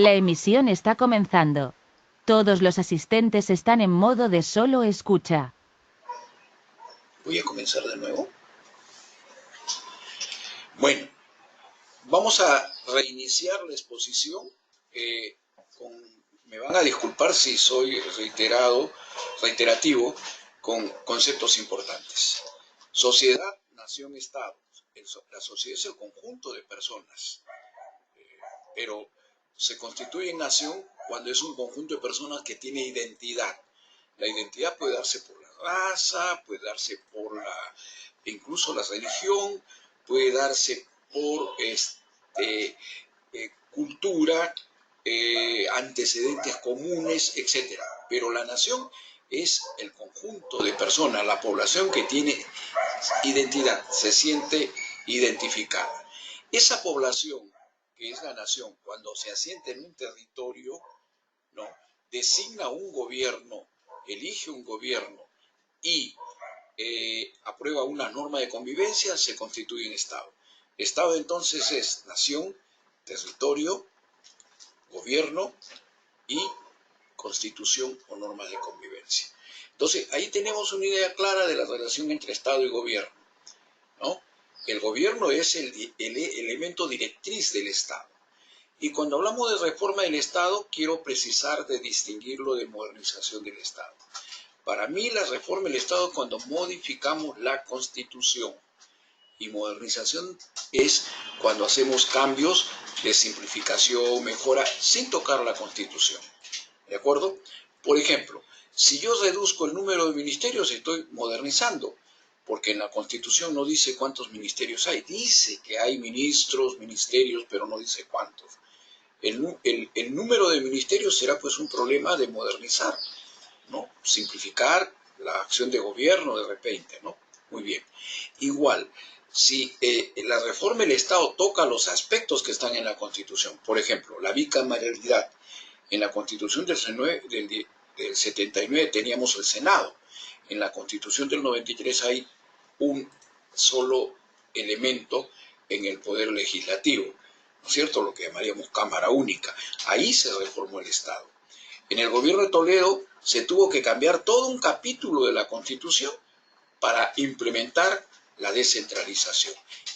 La emisión está comenzando. Todos los asistentes están en modo de solo escucha. Voy a comenzar de nuevo. Bueno, vamos a reiniciar la exposición. Me van a disculpar si soy reiterativo con conceptos importantes. Sociedad, nación, Estado. La sociedad es el conjunto de personas, pero se constituye en nación cuando es un conjunto de personas que tiene identidad. La identidad puede darse por la raza, puede darse por incluso la religión, puede darse por cultura, antecedentes comunes, etc. Pero la nación es el conjunto de personas, la población que tiene identidad, se siente identificada. Esa población, que es la nación, cuando se asienta en un territorio, ¿no?, designa un gobierno, elige un gobierno y aprueba una norma de convivencia, se constituye en Estado. Estado entonces es nación, territorio, gobierno y constitución o norma de convivencia. Entonces, ahí tenemos una idea clara de la relación entre Estado y gobierno, ¿no? El gobierno es el elemento directriz del Estado. Y cuando hablamos de reforma del Estado, quiero precisar de distinguirlo de modernización del Estado. Para mí, la reforma del Estado es cuando modificamos la Constitución. Y modernización es cuando hacemos cambios de simplificación, mejora, sin tocar la Constitución. ¿De acuerdo? Por ejemplo, si yo reduzco el número de ministerios, estoy modernizando, porque en la Constitución no dice cuántos ministerios hay. Dice que hay ministros, ministerios, pero no dice cuántos. El número de ministerios será pues un problema de modernizar, ¿no? Simplificar la acción de gobierno de repente, ¿no? Muy bien. Igual, si la reforma del Estado toca los aspectos que están en la Constitución, por ejemplo, la bicameralidad. En la Constitución del 79 teníamos el Senado. En la Constitución del 93 hay un solo elemento en el poder legislativo, ¿no es cierto? Lo que llamaríamos Cámara Única. Ahí se reformó el Estado. En el gobierno de Toledo se tuvo que cambiar todo un capítulo de la Constitución para implementar la descentralización.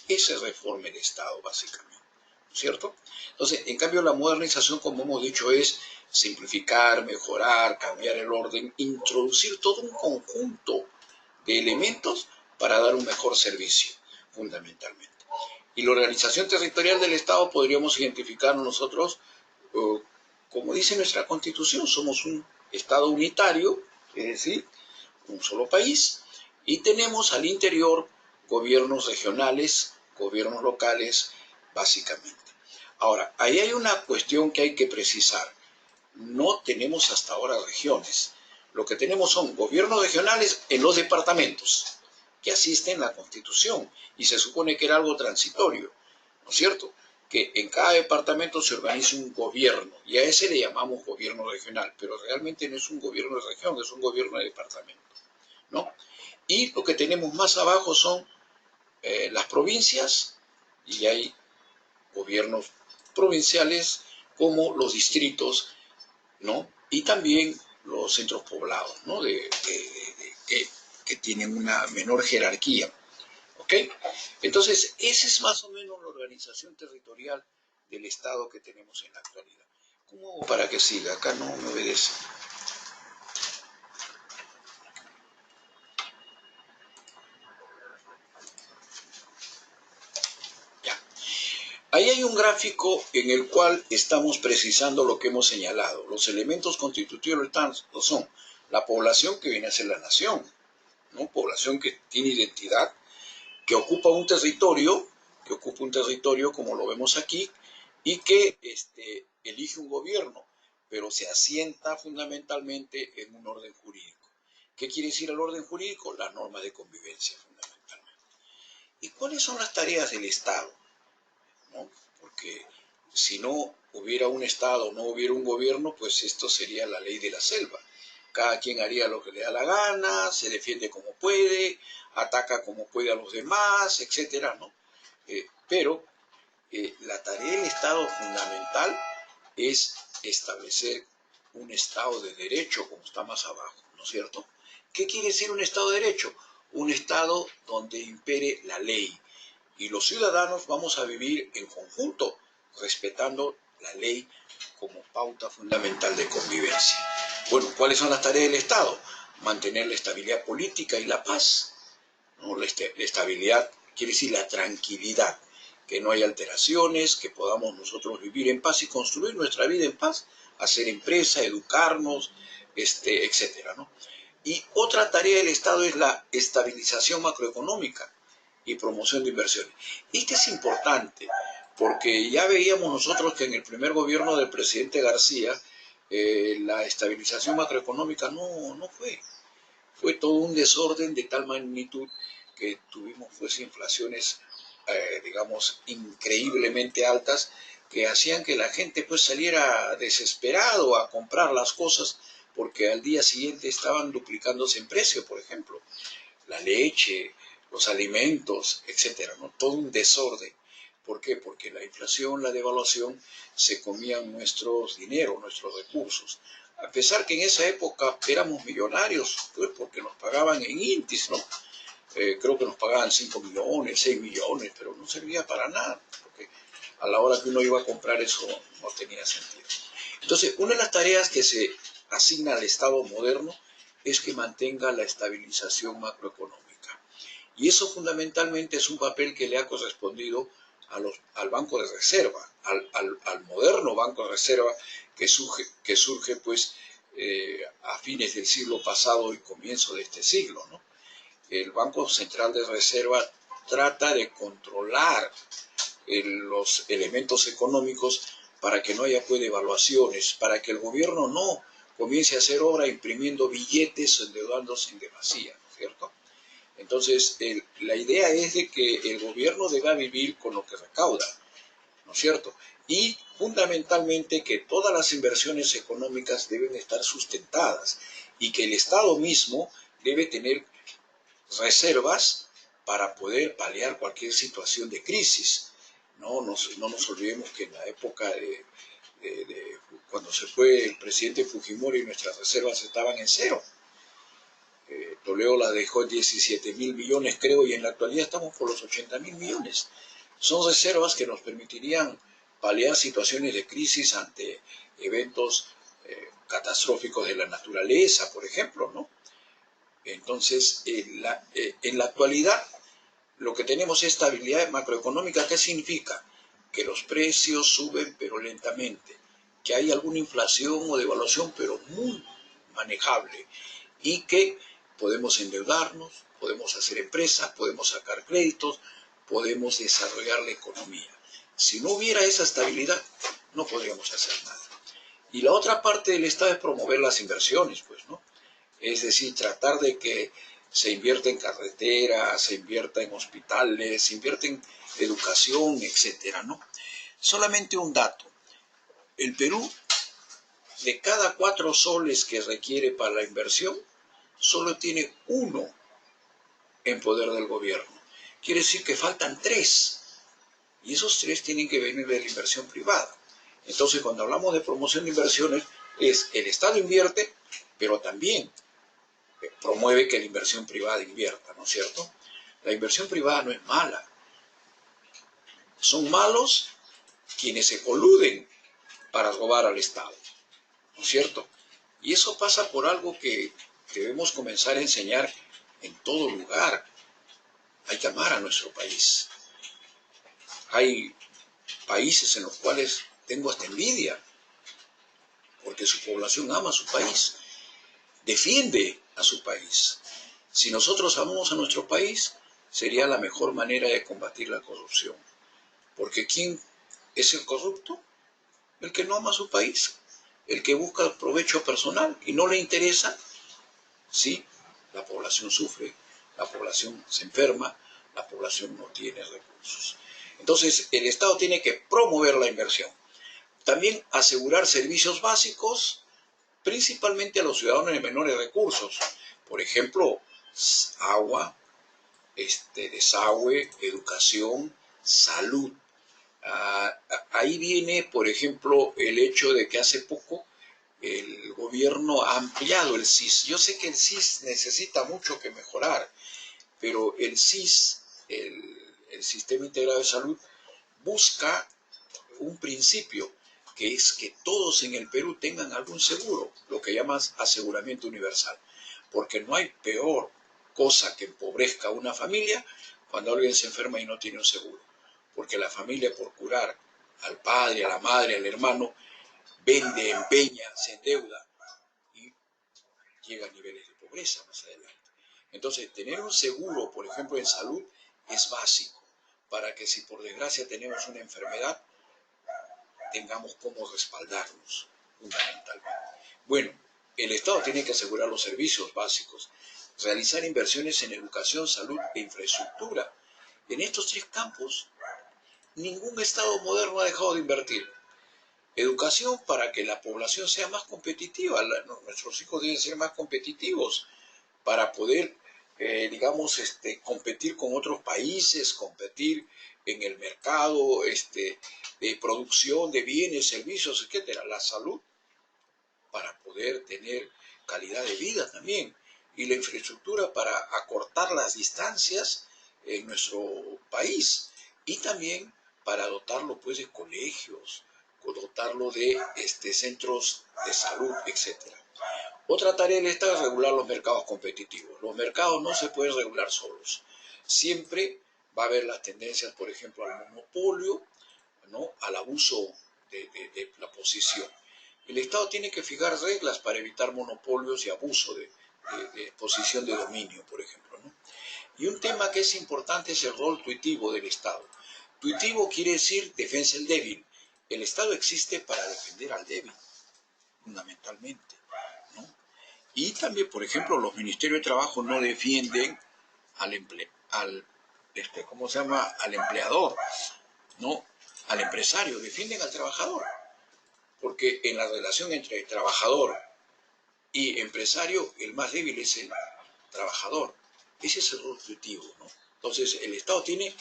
Esa reforma del Estado, básicamente, ¿no es cierto? Entonces, en cambio, la modernización, como hemos dicho, es simplificar, mejorar, cambiar el orden, introducir todo un conjunto de elementos para dar un mejor servicio, fundamentalmente. Y la organización territorial del Estado podríamos identificarnos nosotros, como dice nuestra Constitución, somos un Estado unitario, es decir, un solo país, y tenemos al interior gobiernos regionales, gobiernos locales, básicamente. Ahora, ahí hay una cuestión que hay que precisar. No tenemos hasta ahora regiones. Lo que tenemos son gobiernos regionales en los departamentos, que asisten a la Constitución, y se supone que era algo transitorio, ¿no es cierto? Que en cada departamento se organiza un gobierno, y a ese le llamamos gobierno regional, pero realmente no es un gobierno de región, es un gobierno de departamento, ¿no? Y lo que tenemos más abajo son las provincias, y hay gobiernos provinciales como los distritos, ¿no? Y también los centros poblados, ¿no? Que tienen una menor jerarquía, ¿ok? Entonces, esa es más o menos la organización territorial del Estado que tenemos en la actualidad. ¿Cómo hago para que siga? Acá no me obedece. Ya. Ahí hay un gráfico en el cual estamos precisando lo que hemos señalado. Los elementos constitutivos son la población, que viene a ser la nación, ¿no? Población que tiene identidad, que ocupa un territorio como lo vemos aquí, y que elige un gobierno, pero se asienta fundamentalmente en un orden jurídico. ¿Qué quiere decir el orden jurídico? La norma de convivencia, fundamentalmente. ¿Y cuáles son las tareas del Estado? ¿No? Porque si no hubiera un Estado, no hubiera un gobierno, pues esto sería la ley de la selva. Cada quien haría lo que le da la gana, se defiende como puede, ataca como puede a los demás, etcétera, ¿no? Pero la tarea del Estado fundamental es establecer un Estado de Derecho, como está más abajo, ¿no es cierto? ¿Qué quiere decir un Estado de Derecho? Un Estado donde impere la ley y los ciudadanos vamos a vivir en conjunto, respetando la ley como pauta fundamental de convivencia. Bueno, ¿cuáles son las tareas del Estado? Mantener la estabilidad política y la paz, ¿no? La estabilidad quiere decir la tranquilidad, que no haya alteraciones, que podamos nosotros vivir en paz y construir nuestra vida en paz, hacer empresa, educarnos, etcétera, ¿no? Y otra tarea del Estado es la estabilización macroeconómica y promoción de inversiones. Este es importante porque ya veíamos nosotros que en el primer gobierno del presidente García la estabilización macroeconómica no fue. Fue todo un desorden de tal magnitud que tuvimos pues inflaciones, digamos, increíblemente altas que hacían que la gente pues saliera desesperado a comprar las cosas porque al día siguiente estaban duplicándose en precio, por ejemplo, la leche, los alimentos, etcétera, ¿no? Todo un desorden. ¿Por qué? Porque la inflación, la devaluación se comían nuestros dineros, nuestros recursos. A pesar que en esa época éramos millonarios, pues porque nos pagaban en índice, ¿no? Creo que nos pagaban 5 millones, 6 millones, pero no servía para nada, porque a la hora que uno iba a comprar eso no tenía sentido. Entonces, una de las tareas que se asigna al Estado moderno es que mantenga la estabilización macroeconómica. Y eso fundamentalmente es un papel que le ha correspondido al Banco de Reserva, al moderno Banco de Reserva que surge pues a fines del siglo pasado y comienzo de este siglo, ¿no? El Banco Central de Reserva trata de controlar los elementos económicos para que no haya pues devaluaciones, para que el gobierno no comience a hacer obra imprimiendo billetes o endeudándose en demasía, ¿no es cierto? Entonces, la idea es de que el gobierno deba vivir con lo que recauda, ¿no es cierto? Y fundamentalmente que todas las inversiones económicas deben estar sustentadas y que el Estado mismo debe tener reservas para poder paliar cualquier situación de crisis. No nos olvidemos que en la época cuando se fue el presidente Fujimori nuestras reservas estaban en cero. Toledo la dejó en 17.000 millones, creo, y en la actualidad estamos por los 80.000 millones. Son reservas que nos permitirían paliar situaciones de crisis ante eventos catastróficos de la naturaleza, por ejemplo, ¿no? Entonces, en la actualidad, lo que tenemos es estabilidad macroeconómica. ¿Qué significa? Que los precios suben, pero lentamente, que hay alguna inflación o devaluación, pero muy manejable, y que podemos endeudarnos, podemos hacer empresas, podemos sacar créditos, podemos desarrollar la economía. Si no hubiera esa estabilidad, no podríamos hacer nada. Y la otra parte del Estado es promover las inversiones, pues, ¿no? Es decir, tratar de que se invierta en carreteras, se invierta en hospitales, se invierta en educación, etcétera, ¿no? Solamente un dato. El Perú, de cada 4 soles que requiere para la inversión, solo tiene 1 en poder del gobierno. Quiere decir que faltan 3. Y esos 3 tienen que venir de la inversión privada. Entonces, cuando hablamos de promoción de inversiones, es el Estado invierte, pero también promueve que la inversión privada invierta, ¿no es cierto? La inversión privada no es mala. Son malos quienes se coluden para robar al Estado, ¿no es cierto? Y eso pasa por algo que debemos comenzar a enseñar en todo lugar. Hay que amar a nuestro país. Hay países en los cuales tengo hasta envidia, porque su población ama a su país, defiende a su país. Si nosotros amamos a nuestro país, sería la mejor manera de combatir la corrupción. Porque ¿quién es el corrupto? El que no ama a su país, el que busca provecho personal y no le interesa. Sí, la población sufre, la población se enferma, la población no tiene recursos. Entonces, el Estado tiene que promover la inversión. También asegurar servicios básicos, principalmente a los ciudadanos de menores recursos. Por ejemplo, agua, desagüe, educación, salud. Ahí viene, por ejemplo, el hecho de que hace poco el gobierno ha ampliado el SIS. Yo sé que el SIS necesita mucho que mejorar, pero el SIS, el Sistema Integrado de Salud, busca un principio, que es que todos en el Perú tengan algún seguro, lo que llamas aseguramiento universal, porque no hay peor cosa que empobrezca a una familia cuando alguien se enferma y no tiene un seguro, porque la familia, por curar al padre, a la madre, al hermano, vende, empeña, se endeuda y llega a niveles de pobreza más adelante. Entonces, tener un seguro, por ejemplo, en salud, es básico para que si por desgracia tenemos una enfermedad, tengamos cómo respaldarnos, fundamentalmente. Bueno, el Estado tiene que asegurar los servicios básicos, realizar inversiones en educación, salud e infraestructura. En estos tres campos, ningún Estado moderno ha dejado de invertir. Educación para que la población sea más competitiva, nuestros hijos deben ser más competitivos para poder, digamos, competir con otros países, competir en el mercado de producción de bienes, servicios, etcétera. La salud para poder tener calidad de vida también. Y la infraestructura para acortar las distancias en nuestro país. Y también para dotarlo pues de colegios, dotarlo de centros de salud, etcétera. Otra tarea del Estado es regular los mercados competitivos. Los mercados no se pueden regular solos. Siempre va a haber las tendencias, por ejemplo, al monopolio, ¿no?, al abuso de la posición. El Estado tiene que fijar reglas para evitar monopolios y abuso de posición de dominio, por ejemplo, ¿no? Y un tema que es importante es el rol tuitivo del Estado. Tuitivo quiere decir defensa del débil. El Estado existe para defender al débil, fundamentalmente, ¿no? Y también, por ejemplo, los ministerios de trabajo no defienden ¿cómo se llama?, al empleador, ¿no?, al empresario, defienden al trabajador, porque en la relación entre trabajador y empresario, el más débil es el trabajador. Ese es el rol objetivo, ¿no? Entonces, el Estado tiene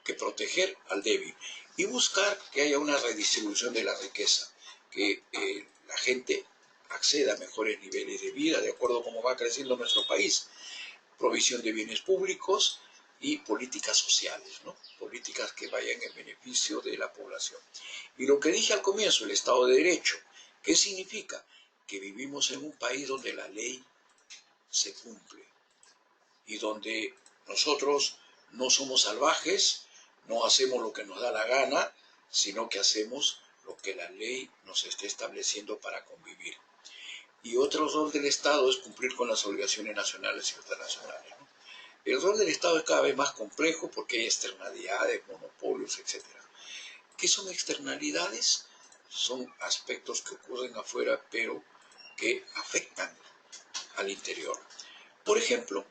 que proteger al débil y buscar que haya una redistribución de la riqueza, que la gente acceda a mejores niveles de vida de acuerdo a cómo va creciendo nuestro país. Provisión de bienes públicos y políticas sociales, ¿no?, políticas que vayan en beneficio de la población. Y lo que dije al comienzo, el Estado de Derecho, ¿qué significa? Que vivimos en un país donde la ley se cumple y donde nosotros no somos salvajes, no hacemos lo que nos da la gana, sino que hacemos lo que la ley nos está estableciendo para convivir. Y otro rol del Estado es cumplir con las obligaciones nacionales y internacionales, ¿no? El rol del Estado es cada vez más complejo porque hay externalidades, monopolios, etc. ¿Qué son externalidades? Son aspectos que ocurren afuera, pero que afectan al interior. Por ejemplo,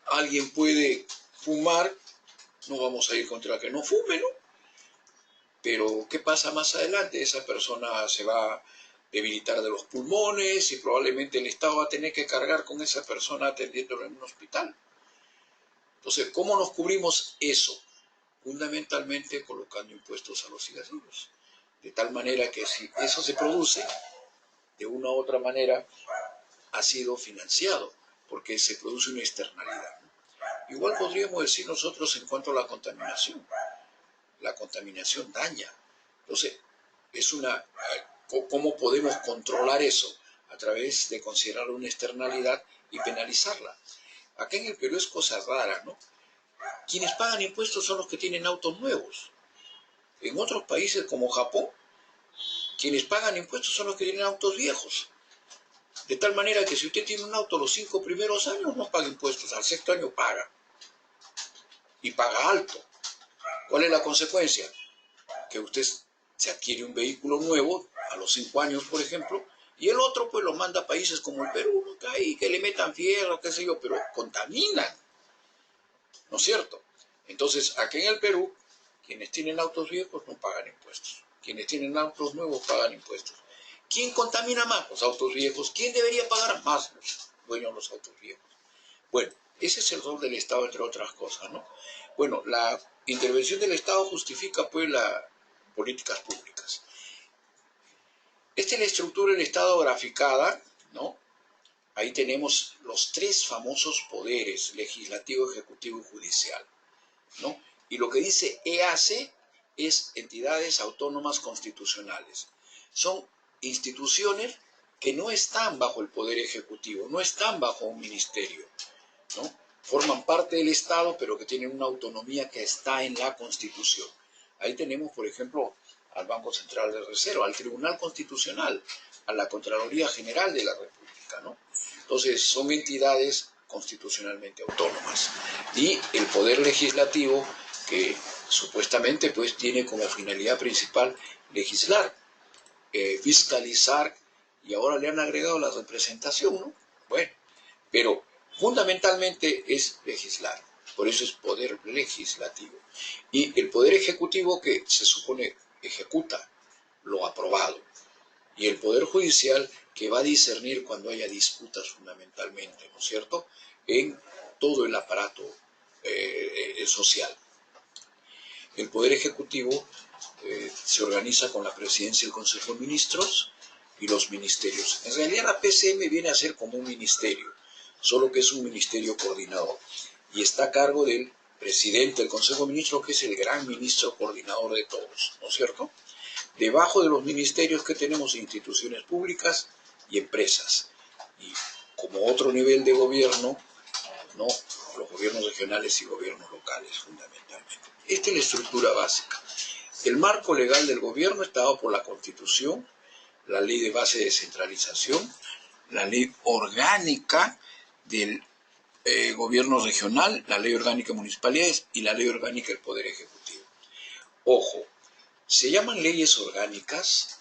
alguien puede fumar, no vamos a ir contra que no fume, ¿no? Pero ¿qué pasa más adelante? Esa persona se va a debilitar de los pulmones y probablemente el Estado va a tener que cargar con esa persona atendiéndolo en un hospital. Entonces, ¿cómo nos cubrimos eso? Fundamentalmente colocando impuestos a los cigarrillos. De tal manera que si eso se produce, de una u otra manera ha sido financiado, porque se produce una externalidad. Igual podríamos decir nosotros en cuanto a la contaminación. La contaminación daña. Entonces, ¿cómo podemos controlar eso? A través de considerar una externalidad y penalizarla. Acá en el Perú es cosa rara, ¿no? Quienes pagan impuestos son los que tienen autos nuevos. En otros países como Japón, quienes pagan impuestos son los que tienen autos viejos. De tal manera que si usted tiene un auto los 5 primeros años no paga impuestos, al 6º año paga. Y paga alto. ¿Cuál es la consecuencia? Que usted se adquiere un vehículo nuevo a los 5 años, por ejemplo, y el otro pues lo manda a países como el Perú, ¿no?, que ahí que le metan fierro, qué sé yo, pero contaminan, ¿no es cierto? Entonces, aquí en el Perú, quienes tienen autos viejos no pagan impuestos. Quienes tienen autos nuevos pagan impuestos. ¿Quién contamina más? Los autos viejos. ¿Quién debería pagar más? Los dueños de los autos viejos. Bueno, ese es el rol del Estado, entre otras cosas, ¿no? Bueno, la intervención del Estado justifica pues la políticas públicas. Esta es la estructura del Estado graficada, ¿no? Ahí tenemos los tres famosos poderes, legislativo, ejecutivo y judicial, ¿no? Y lo que dice EAC es entidades autónomas constitucionales. Son instituciones que no están bajo el poder ejecutivo, no están bajo un ministerio, ¿no? Forman parte del Estado, pero que tienen una autonomía que está en la Constitución. Ahí tenemos, por ejemplo, al Banco Central de Reserva, al Tribunal Constitucional, a la Contraloría General de la República, ¿no? Entonces, son entidades constitucionalmente autónomas. Y el Poder Legislativo, que supuestamente pues tiene como finalidad principal legislar, fiscalizar, y ahora le han agregado la representación, ¿no? Bueno, pero fundamentalmente es legislar, por eso es poder legislativo. Y el poder ejecutivo, que se supone ejecuta lo aprobado, y el poder judicial, que va a discernir cuando haya disputas fundamentalmente, ¿no es cierto?, en todo el aparato social. El poder ejecutivo se organiza con la presidencia del Consejo de Ministros y los ministerios. En realidad la PCM viene a ser como un ministerio, solo que es un ministerio coordinador y está a cargo del presidente del Consejo de Ministros, que es el gran ministro coordinador de todos, ¿no es cierto? Debajo de los ministerios que tenemos instituciones públicas y empresas. Y como otro nivel de gobierno, ¿no?, los gobiernos regionales y gobiernos locales, fundamentalmente. Esta es la estructura básica. El marco legal del gobierno está dado por la Constitución, la ley de base de descentralización, la ley orgánica del gobierno regional, la ley orgánica de municipalidades y la ley orgánica del Poder Ejecutivo. Ojo, se llaman leyes orgánicas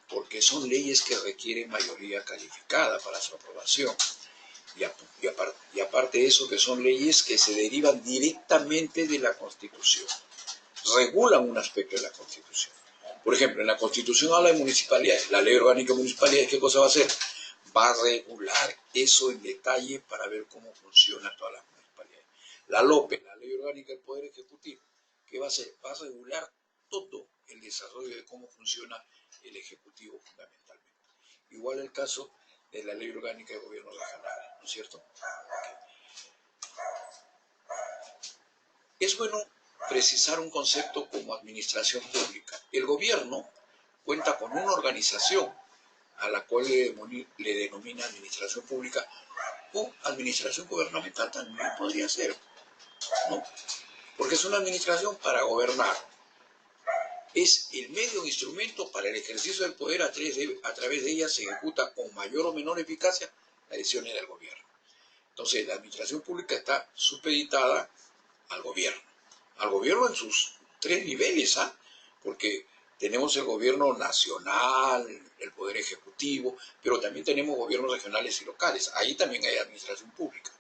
porque son leyes que requieren mayoría calificada para su aprobación. Y aparte de eso, que son leyes que se derivan directamente de la Constitución, regulan un aspecto de la Constitución. Por ejemplo, en la Constitución habla de municipalidades. La ley orgánica de municipalidades, ¿qué cosa va a hacer? Va a regular eso en detalle para ver cómo funcionan todas las municipalidades. La LOPE, la ley orgánica del Poder Ejecutivo, ¿qué va a hacer? Va a regular todo el desarrollo de cómo funciona el Ejecutivo fundamentalmente. Igual el caso de la ley orgánica de gobierno regional, ¿no es cierto? Es bueno precisar un concepto como administración pública. El gobierno cuenta con una organización a la cual le denomina administración pública, o administración gubernamental también podría ser, ¿no? Porque es una administración para gobernar. Es el medio o instrumento para el ejercicio del poder. A través de ella se ejecuta con mayor o menor eficacia las decisiones del gobierno. Entonces, la administración pública está supeditada al gobierno en sus tres niveles, ¿ah? Porque tenemos el gobierno nacional, el poder ejecutivo, pero también tenemos gobiernos regionales y locales. Ahí también hay administración pública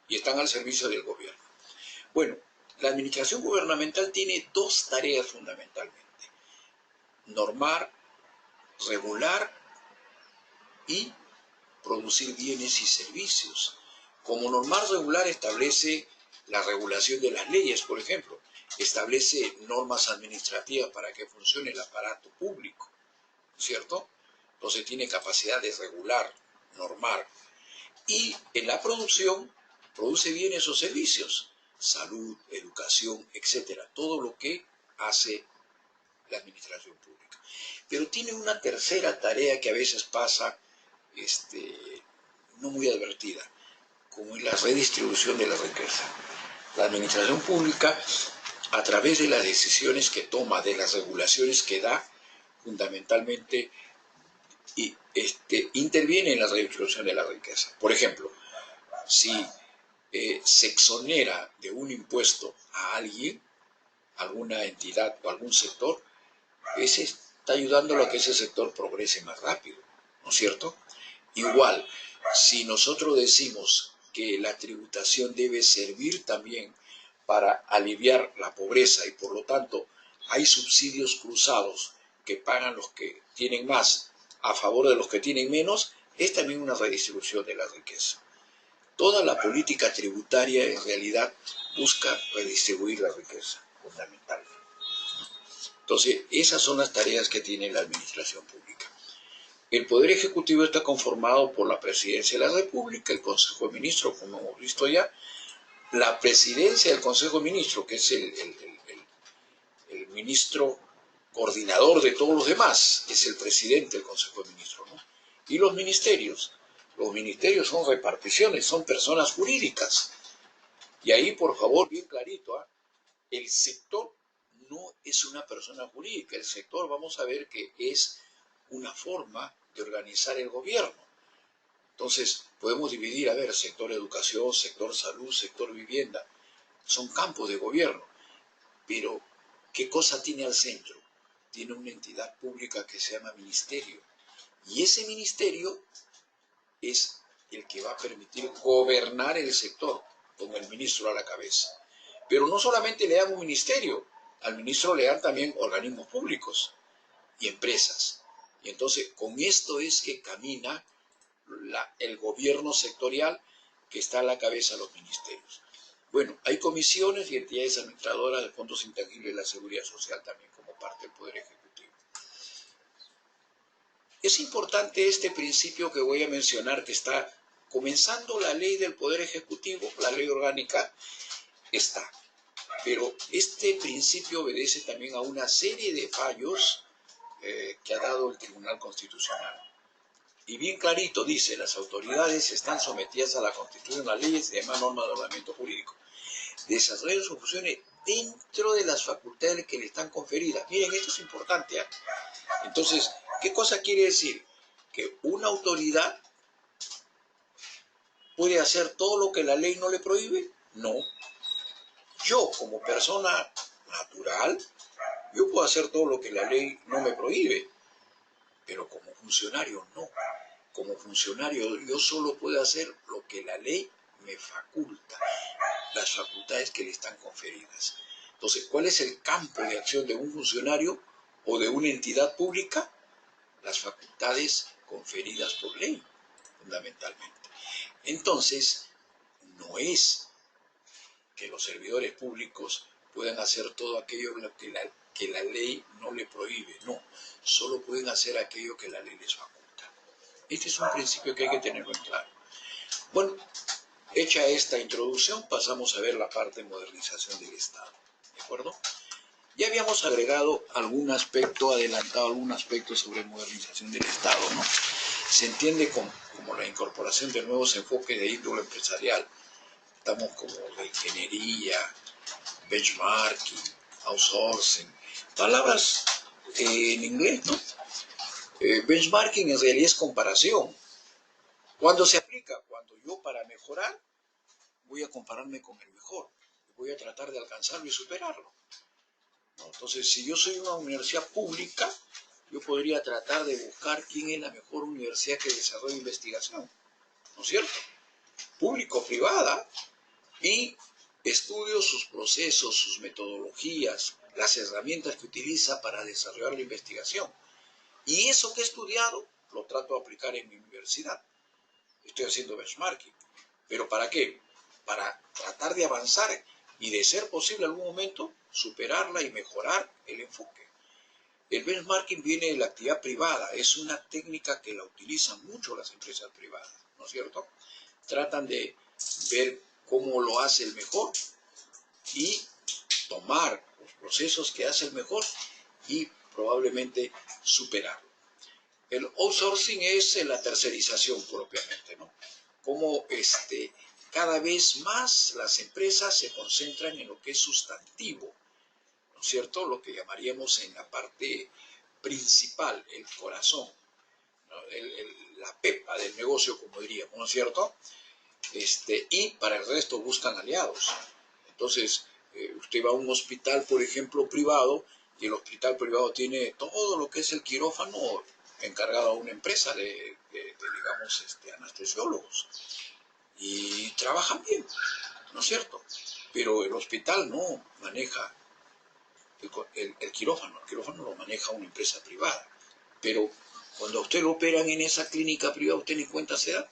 y están al servicio del gobierno. Bueno, la administración gubernamental tiene dos tareas fundamentalmente: normar, regular y producir bienes y servicios. Como normar, regular establece la regulación de las leyes, por ejemplo, establece normas administrativas para que funcione el aparato público, ¿cierto? Entonces tiene capacidad de regular, normar. Y en la producción produce bienes o servicios, salud, educación, etcétera, todo lo que hace la administración pública. Pero tiene una tercera tarea que a veces pasa no muy advertida, como es la redistribución de la riqueza. La administración pública, a través de las decisiones que toma, de las regulaciones que da, fundamentalmente interviene en la redistribución de la riqueza. Por ejemplo, si se exonera de un impuesto a alguien, alguna entidad o algún sector, ese está ayudándolo a que ese sector progrese más rápido, ¿no es cierto? Igual, si nosotros decimos que la tributación debe servir también para aliviar la pobreza y por lo tanto hay subsidios cruzados que pagan los que tienen más a favor de los que tienen menos, es también una redistribución de la riqueza. Toda la política tributaria en realidad busca redistribuir la riqueza, fundamentalmente. Entonces, esas son las tareas que tiene la administración pública. El Poder Ejecutivo está conformado por la Presidencia de la República, el Consejo de Ministros, como hemos visto ya, la Presidencia del Consejo de Ministros, que es el ministro coordinador de todos los demás, es el presidente del Consejo de Ministros, ¿no? Y los ministerios. Los ministerios son reparticiones, son personas jurídicas. Y ahí, por favor, bien clarito, ¿eh? El sector no es una persona jurídica. El sector, vamos a ver que es una forma de organizar el gobierno. Entonces, podemos dividir, a ver, sector educación, sector salud, sector vivienda. Son campos de gobierno. Pero, ¿qué cosa tiene al centro? Tiene una entidad pública que se llama ministerio. Y ese ministerio es el que va a permitir gobernar el sector, con el ministro a la cabeza. Pero no solamente le dan un ministerio, al ministro le dan también organismos públicos y empresas. Y entonces, con esto es que camina el gobierno sectorial que está a la cabeza de los ministerios. Bueno, hay comisiones y entidades administradoras de fondos intangibles de la seguridad social también como parte del Poder Ejecutivo. Es importante este principio que voy a mencionar, que está comenzando la ley del Poder Ejecutivo, la ley orgánica, está. Pero este principio obedece también a una serie de fallos que ha dado el Tribunal Constitucional. Y bien clarito dice, las autoridades están sometidas a la Constitución, a leyes y demás normas de ordenamiento jurídico. Desarrollan sus funciones dentro de las facultades que le están conferidas. Miren, esto es importante, ¿eh? Entonces, ¿qué cosa quiere decir? Que una autoridad puede hacer todo lo que la ley no le prohíbe. No. Yo, como persona natural, yo puedo hacer todo lo que la ley no me prohíbe, pero como funcionario no. Como funcionario yo solo puedo hacer lo que la ley me faculta, las facultades que le están conferidas. Entonces, ¿cuál es el campo de acción de un funcionario o de una entidad pública? Las facultades conferidas por ley, fundamentalmente. Entonces, no es que los servidores públicos puedan hacer todo aquello que la ley no le prohíbe. No, solo pueden hacer aquello que la ley les faculta. Este es un principio que hay que tenerlo en claro. Bueno, hecha esta introducción, pasamos a ver la parte de modernización del Estado. ¿De acuerdo? Ya habíamos agregado algún aspecto, adelantado algún aspecto sobre modernización del Estado, ¿no? Se entiende como la incorporación de nuevos enfoques de índole empresarial. Estamos como la ingeniería, benchmarking, outsourcing, palabras en inglés, ¿no? Benchmarking en realidad es comparación. ¿Cuándo se aplica? Cuando yo para mejorar voy a compararme con el mejor. Voy a tratar de alcanzarlo y superarlo, ¿no? Entonces, si yo soy una universidad pública, yo podría tratar de buscar quién es la mejor universidad que desarrolla investigación, ¿no es cierto? Público-privada, y estudio sus procesos, sus metodologías, las herramientas que utiliza para desarrollar la investigación. Y eso que he estudiado lo trato de aplicar en mi universidad. Estoy haciendo benchmarking. ¿Pero para qué? Para tratar de avanzar y, de ser posible en algún momento, superarla y mejorar el enfoque. El benchmarking viene de la actividad privada. Es una técnica que la utilizan mucho las empresas privadas, ¿no es cierto? Tratan de ver cómo lo hace el mejor y tomar los procesos que hace el mejor y probablemente superarlo. El outsourcing es la tercerización propiamente, ¿no? Como cada vez más las empresas se concentran en lo que es sustantivo, ¿no es cierto? Lo que llamaríamos en la parte principal, el corazón, ¿no? La pepa del negocio, como diríamos, ¿no es cierto? Y para el resto buscan aliados. Entonces, usted va a un hospital, por ejemplo, privado, y el hospital privado tiene todo lo que es el quirófano encargado a una empresa de digamos, anestesiólogos. Y trabajan bien, ¿no es cierto? Pero el hospital no maneja el quirófano lo maneja una empresa privada. Pero cuando a usted lo operan en esa clínica privada, usted ni cuenta se da.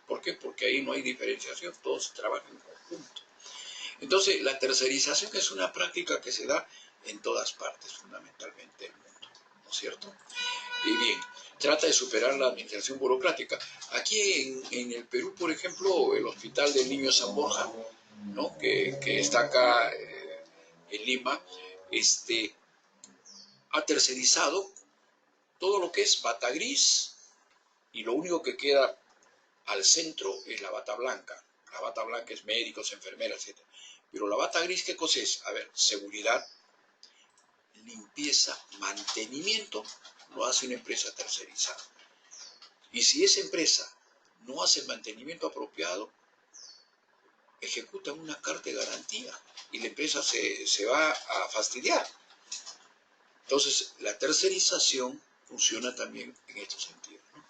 ¿Por qué? Porque ahí no hay diferenciación, todos trabajan en conjunto. Entonces, la tercerización es una práctica que se da en todas partes, fundamentalmente del mundo, ¿no es cierto? Y bien, trata de superar la administración burocrática. Aquí en el Perú, por ejemplo, el Hospital del Niño San Borja, ¿no? que está acá en Lima, ha tercerizado todo lo que es bata gris y lo único que queda al centro es la bata blanca. La bata blanca es médicos, enfermeras, etc. Pero la bata gris, ¿qué cosa es? A ver, seguridad, limpieza, mantenimiento, lo hace una empresa tercerizada. Y si esa empresa no hace el mantenimiento apropiado, ejecuta una carta de garantía y la empresa se va a fastidiar. Entonces, la tercerización funciona también en este sentido, ¿no?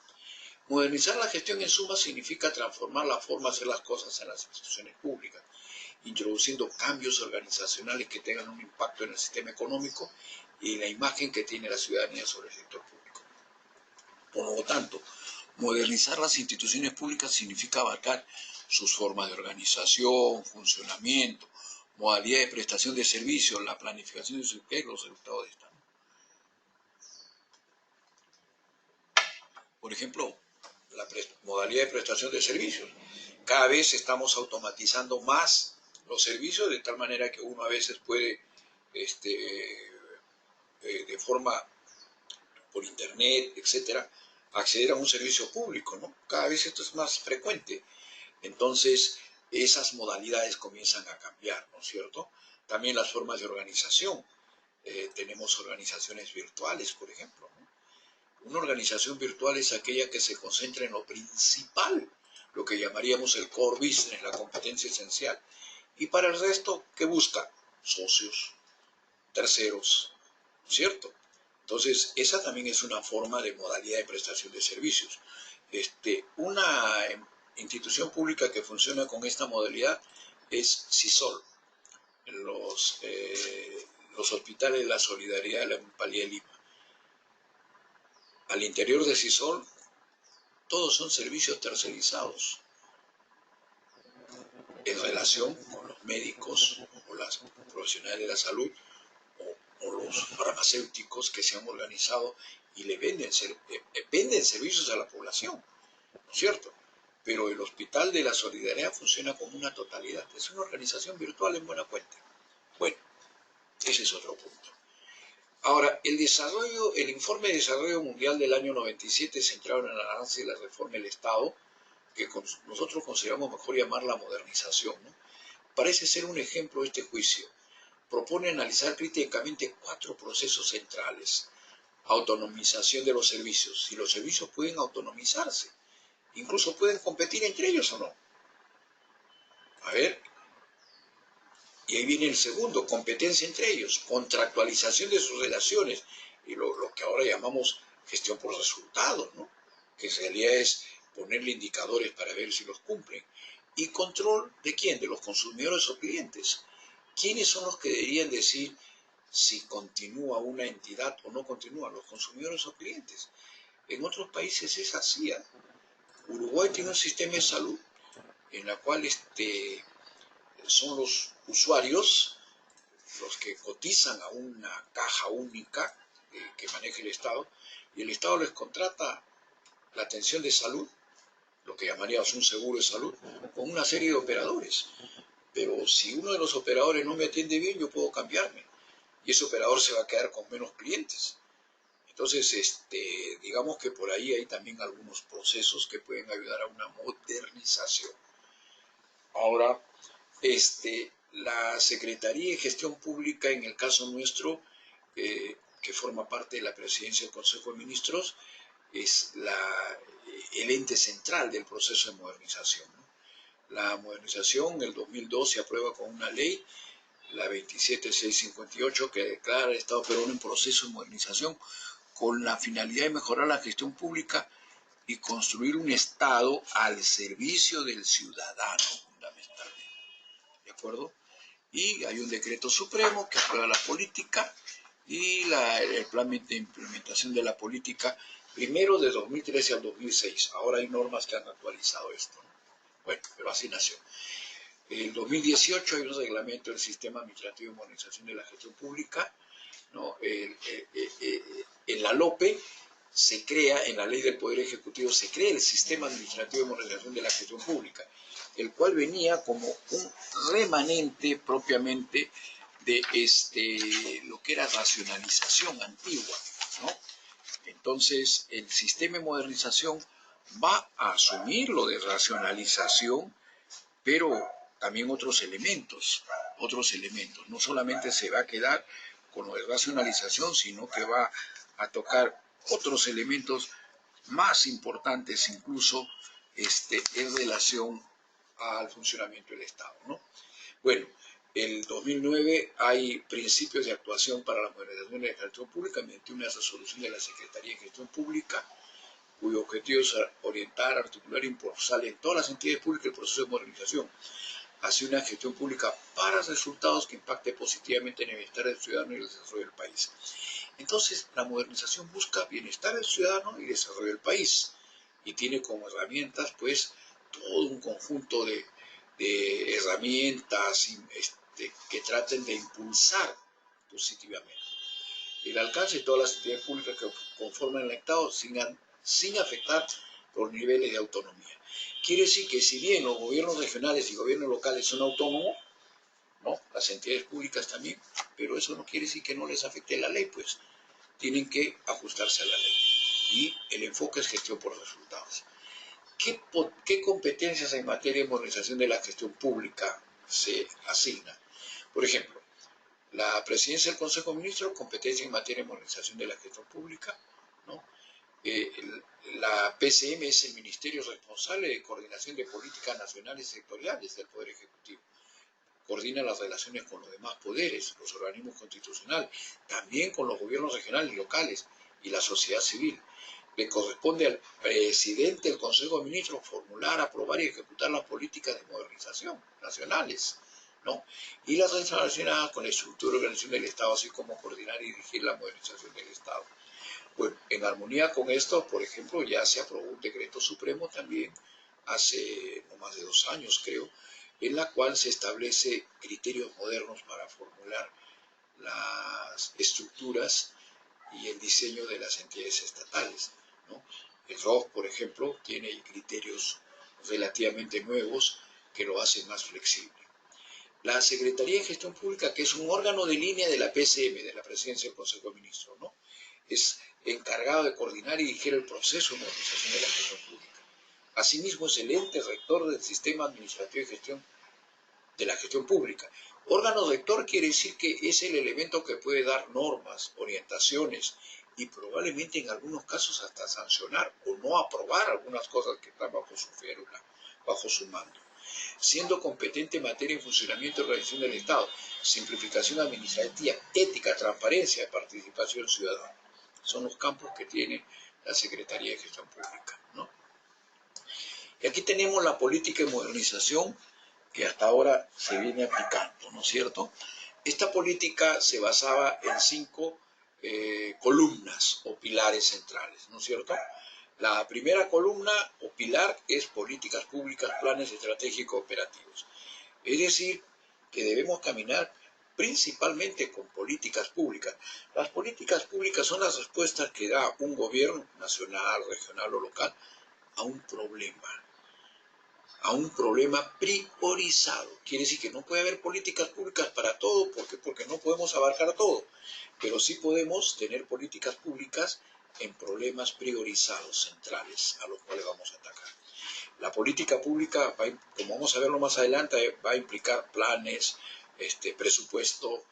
Modernizar la gestión en suma significa transformar la forma de hacer las cosas en las instituciones públicas, introduciendo cambios organizacionales que tengan un impacto en el sistema económico y en la imagen que tiene la ciudadanía sobre el sector público. Por lo tanto, modernizar las instituciones públicas significa abarcar sus formas de organización, funcionamiento, modalidad de prestación de servicios, la planificación de sus los resultados de Estado. Por ejemplo, la modalidad de prestación de servicios. Cada vez estamos automatizando más los servicios de tal manera que uno a veces puede, de forma por internet, etcétera, acceder a un servicio público, ¿no? Cada vez esto es más frecuente. Entonces, esas modalidades comienzan a cambiar, ¿no es cierto? También las formas de organización. Tenemos organizaciones virtuales, por ejemplo, ¿no? Una organización virtual es aquella que se concentra en lo principal, lo que llamaríamos el core business, la competencia esencial. Y para el resto, ¿qué busca? Socios, terceros, ¿cierto? Entonces, esa también es una forma de modalidad de prestación de servicios. Una institución pública que funciona con esta modalidad es CISOL, los hospitales de la Solidaridad de la Municipalidad de Lima. Al interior de CISOL, todos son servicios tercerizados en relación con los médicos o los profesionales de la salud o los farmacéuticos que se han organizado y le venden servicios a la población, ¿no es cierto? Pero el Hospital de la Solidaridad funciona como una totalidad. Es una organización virtual en buena cuenta. Bueno, ese es otro punto. Ahora, el informe de desarrollo mundial del año 97 centrado en el avance de la reforma del Estado, que nosotros consideramos mejor llamar la modernización, ¿no? Parece ser un ejemplo de este juicio. Propone analizar críticamente 4 procesos centrales. Autonomización de los servicios. Si los servicios pueden autonomizarse, incluso pueden competir entre ellos o no. A ver, y ahí viene el segundo, competencia entre ellos, contractualización de sus relaciones, y lo que ahora llamamos gestión por resultados, ¿no? Que en realidad es ponerle indicadores para ver si los cumplen. Y control de quién, de los consumidores o clientes. ¿Quiénes son los que deberían decir si continúa una entidad o no continúa? Los consumidores o clientes. En otros países es así, ¿eh? Uruguay tiene un sistema de salud en la cual son los usuarios los que cotizan a una caja única que maneja el Estado, y el Estado les contrata la atención de salud, lo que llamaríamos un seguro de salud, con una serie de operadores. Pero si uno de los operadores no me atiende bien, yo puedo cambiarme, y ese operador se va a quedar con menos clientes. Entonces, digamos que por ahí hay también algunos procesos que pueden ayudar a una modernización. Ahora, la Secretaría de Gestión Pública, en el caso nuestro, que forma parte de la Presidencia del Consejo de Ministros, es el ente central del proceso de modernización, ¿no? La modernización en el 2002 se aprueba con una ley, la 27658, que declara al Estado peruano en proceso de modernización con la finalidad de mejorar la gestión pública y construir un Estado al servicio del ciudadano, fundamentalmente. ¿De acuerdo? Y hay un decreto supremo que aprueba la política y el plan de implementación de la política, primero de 2013 al 2006. Ahora hay normas que han actualizado esto, ¿no? Bueno, pero así nació. En el 2018 hay un reglamento del Sistema Administrativo de Modernización de la Gestión Pública, ¿no? En la LOPE se crea, en la Ley del Poder Ejecutivo, se crea el Sistema Administrativo de Modernización de la Gestión Pública, el cual venía como un remanente propiamente de lo que era racionalización antigua, ¿no? Entonces, el sistema de modernización va a asumir lo de racionalización, pero también otros elementos. No solamente se va a quedar con lo de racionalización, sino que va a tocar otros elementos más importantes incluso en relación al funcionamiento del Estado, ¿no? Bueno, en 2009 hay principios de actuación para la modernización de la gestión pública mediante una resolución de la Secretaría de Gestión Pública, cuyo objetivo es orientar, articular e impulsar en todas las entidades públicas el proceso de modernización hacia una gestión pública para resultados que impacte positivamente en el bienestar del ciudadano y el desarrollo del país. Entonces, la modernización busca bienestar del ciudadano y desarrollo del país y tiene como herramientas, pues, todo un conjunto de herramientas que traten de impulsar positivamente el alcance de todas las entidades públicas que conforman el Estado sin afectar los niveles de autonomía. Quiere decir que si bien los gobiernos regionales y gobiernos locales son autónomos, ¿no? Las entidades públicas también, pero eso no quiere decir que no les afecte la ley, pues tienen que ajustarse a la ley. Y el enfoque es gestión por resultados. ¿Qué competencias en materia de modernización de la gestión pública se asignan? Por ejemplo, la presidencia del Consejo de Ministros, competencia en materia de modernización de la gestión pública, ¿no? La PCM es el ministerio responsable de coordinación de políticas nacionales y sectoriales del Poder Ejecutivo. Coordina las relaciones con los demás poderes, los organismos constitucionales, también con los gobiernos regionales y locales y la sociedad civil. Le corresponde al presidente del Consejo de Ministros formular, aprobar y ejecutar las políticas de modernización nacionales, ¿no? Y las relacionadas con la estructura y organización del Estado, así como coordinar y dirigir la modernización del Estado. Bueno, en armonía con esto, por ejemplo, ya se aprobó un decreto supremo también hace no más de 2 años, creo, en la cual se establece criterios modernos para formular las estructuras y el diseño de las entidades estatales, ¿no? El ROC, por ejemplo, tiene criterios relativamente nuevos que lo hacen más flexible. La Secretaría de Gestión Pública, que es un órgano de línea de la PCM, de la Presidencia del Consejo de Ministros, ¿no? Es encargado de coordinar y dirigir el proceso de modernización de la gestión pública. Asimismo, es el ente rector del Sistema Administrativo de la Gestión Pública. Órgano rector quiere decir que es el elemento que puede dar normas, orientaciones y probablemente en algunos casos hasta sancionar o no aprobar algunas cosas que están bajo su férula, bajo su mando. Siendo competente en materia de funcionamiento y organización del Estado, simplificación administrativa, ética, transparencia, participación ciudadana. Son los campos que tiene la Secretaría de Gestión Pública, ¿no? Y aquí tenemos la política de modernización que hasta ahora se viene aplicando, ¿no es cierto? Esta política se basaba en 5 columnas o pilares centrales, ¿no es cierto? La primera columna o pilar es políticas públicas, planes estratégicos operativos. Es decir, que debemos caminar principalmente con políticas públicas. Las políticas públicas son las respuestas que da un gobierno nacional, regional o local a un problema priorizado. Quiere decir que no puede haber políticas públicas para todo, porque no podemos abarcar todo, pero sí podemos tener políticas públicas en problemas priorizados, centrales, a los cuales vamos a atacar. La política pública, como vamos a verlo más adelante, va a implicar planes, presupuesto,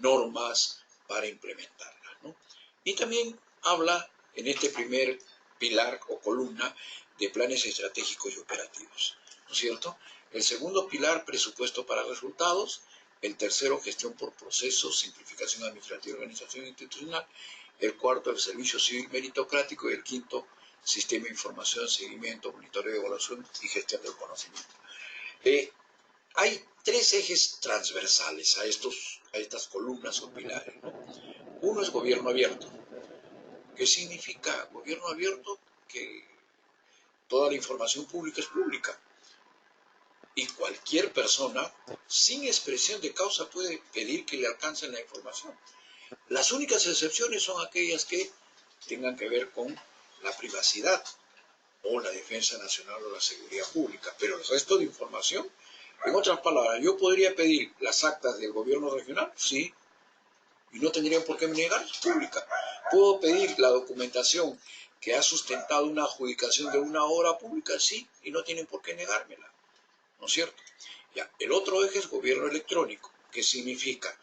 normas para implementarlas, ¿no? Y también habla en este primer pilar o columna de planes estratégicos y operativos, ¿no es cierto? El segundo pilar, presupuesto para resultados. El tercero, gestión por procesos, simplificación administrativa y organización institucional. El cuarto, el servicio civil meritocrático. Y el quinto, sistema de información, seguimiento, monitoreo, evaluación y gestión del conocimiento. Hay 3 ejes transversales a estas columnas o pilares, ¿no? Uno es gobierno abierto. ¿Qué significa gobierno abierto? Que toda la información pública es pública y cualquier persona sin expresión de causa puede pedir que le alcancen la información. Las únicas excepciones son aquellas que tengan que ver con la privacidad o la defensa nacional o la seguridad pública, pero el resto de información, en otras palabras, yo podría pedir las actas del gobierno regional, sí, y no tendrían por qué negar pública. Puedo pedir la documentación que ha sustentado una adjudicación de una obra pública, sí, y no tienen por qué negármela, ¿no es cierto? Ya, el otro eje es gobierno electrónico, que significa